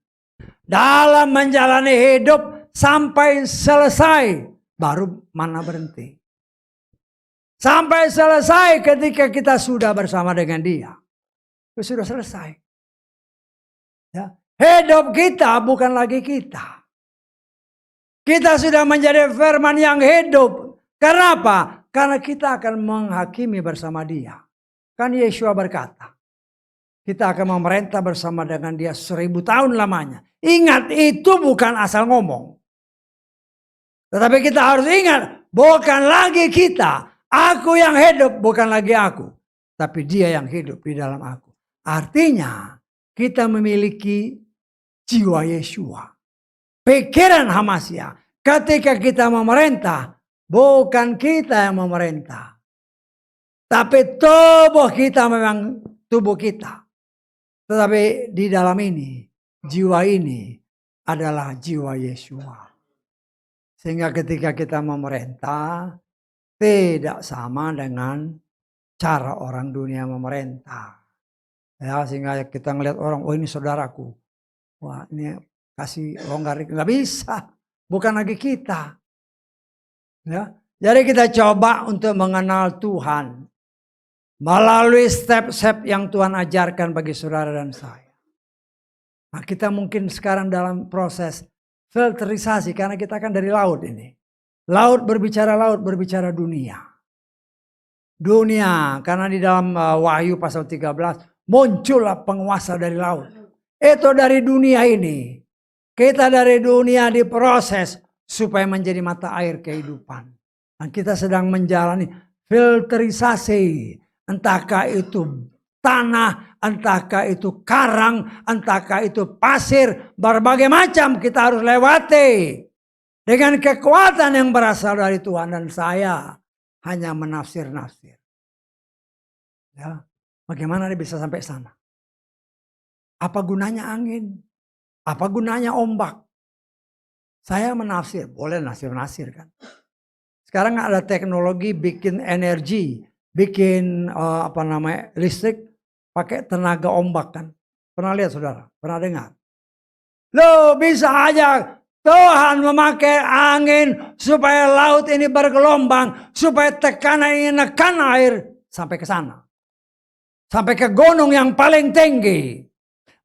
Dalam menjalani hidup sampai selesai. Baru mana berhenti. Sampai selesai ketika kita sudah bersama dengan dia. Itu sudah selesai. Ya. Hidup kita bukan lagi kita. Kita sudah menjadi firman yang hidup. Karena apa? Karena kita akan menghakimi bersama dia. Kan Yeshua berkata. Kita akan memerintah bersama dengan dia 1000 tahun lamanya. Ingat itu bukan asal ngomong. Tetapi kita harus ingat. Bukan lagi kita. Aku yang hidup bukan lagi aku. Tapi dia yang hidup di dalam aku. Artinya kita memiliki jiwa Yeshua. Pikiran Hamasya. Ketika kita memerintah. Bukan kita yang memerintah. Tapi tubuh kita memang tubuh kita. Tetapi di dalam ini, jiwa ini adalah jiwa Yesua. Sehingga ketika kita memerintah, tidak sama dengan cara orang dunia memerintah. Ya, sehingga kita ngelihat orang, oh ini saudaraku. Wah, ini kasih longgar, nggak bisa. Bukan lagi kita. Ya. Jadi kita coba untuk mengenal Tuhan melalui step-step yang Tuhan ajarkan bagi saudara dan saya. Nah, kita mungkin sekarang dalam proses filterisasi karena kita kan dari laut ini. Laut berbicara dunia. Dunia, karena di dalam Wahyu pasal 13 muncullah penguasa dari laut. Itu dari dunia ini. Kita dari dunia diproses supaya menjadi mata air kehidupan. Dan kita sedang menjalani filterisasi. Entahkah itu tanah, entahkah itu karang, entahkah itu pasir. Berbagai macam kita harus lewati. Dengan kekuatan yang berasal dari Tuhan, dan saya hanya menafsir-nafsir. Ya, bagaimana dia bisa sampai sana? Apa gunanya angin? Apa gunanya ombak? Saya menafsir, boleh nasir-nasir kan. Sekarang ada teknologi bikin energi, bikin listrik pakai tenaga ombak kan. Pernah lihat saudara? Pernah dengar? Loh, bisa aja Tuhan memakai angin supaya laut ini bergelombang, supaya tekanan ini menekan air sampai ke sana. Sampai ke gunung yang paling tinggi.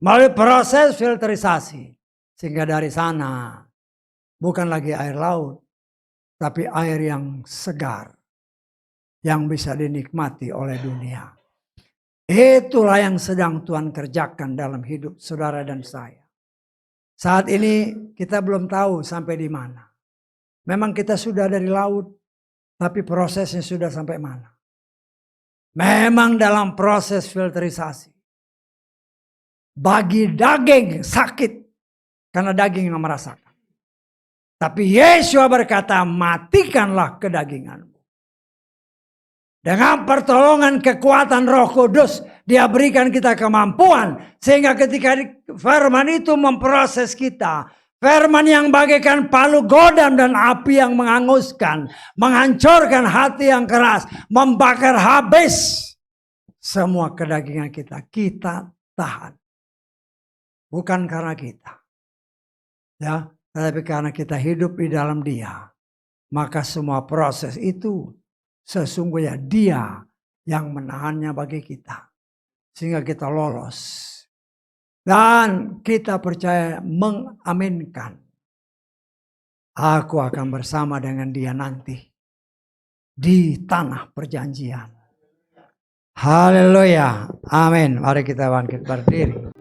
Melalui proses filterisasi. Sehingga dari sana bukan lagi air laut, tapi air yang segar. Yang bisa dinikmati oleh dunia. Itulah yang sedang Tuhan kerjakan dalam hidup saudara dan saya. Saat ini kita belum tahu sampai di mana. Memang kita sudah dari laut, tapi prosesnya sudah sampai mana. Memang dalam proses filterisasi. Bagi daging sakit, karena daging yang merasakan. Tapi Yesus berkata, matikanlah kedaginganmu. Dengan pertolongan kekuatan Roh Kudus, Dia berikan kita kemampuan. Sehingga ketika firman itu memproses kita. Firman yang bagaikan palu godam dan api yang menghanguskan. Menghancurkan hati yang keras. Membakar habis semua kedagingan kita. Kita tahan. Bukan karena kita. Ya, tetapi karena kita hidup di dalam Dia. Maka semua proses itu sesungguhnya Dia yang menahannya bagi kita. Sehingga kita lolos. Dan kita percaya mengaminkan. Aku akan bersama dengan Dia nanti. Di tanah perjanjian. Haleluya. Amin. Mari kita bangkit berdiri.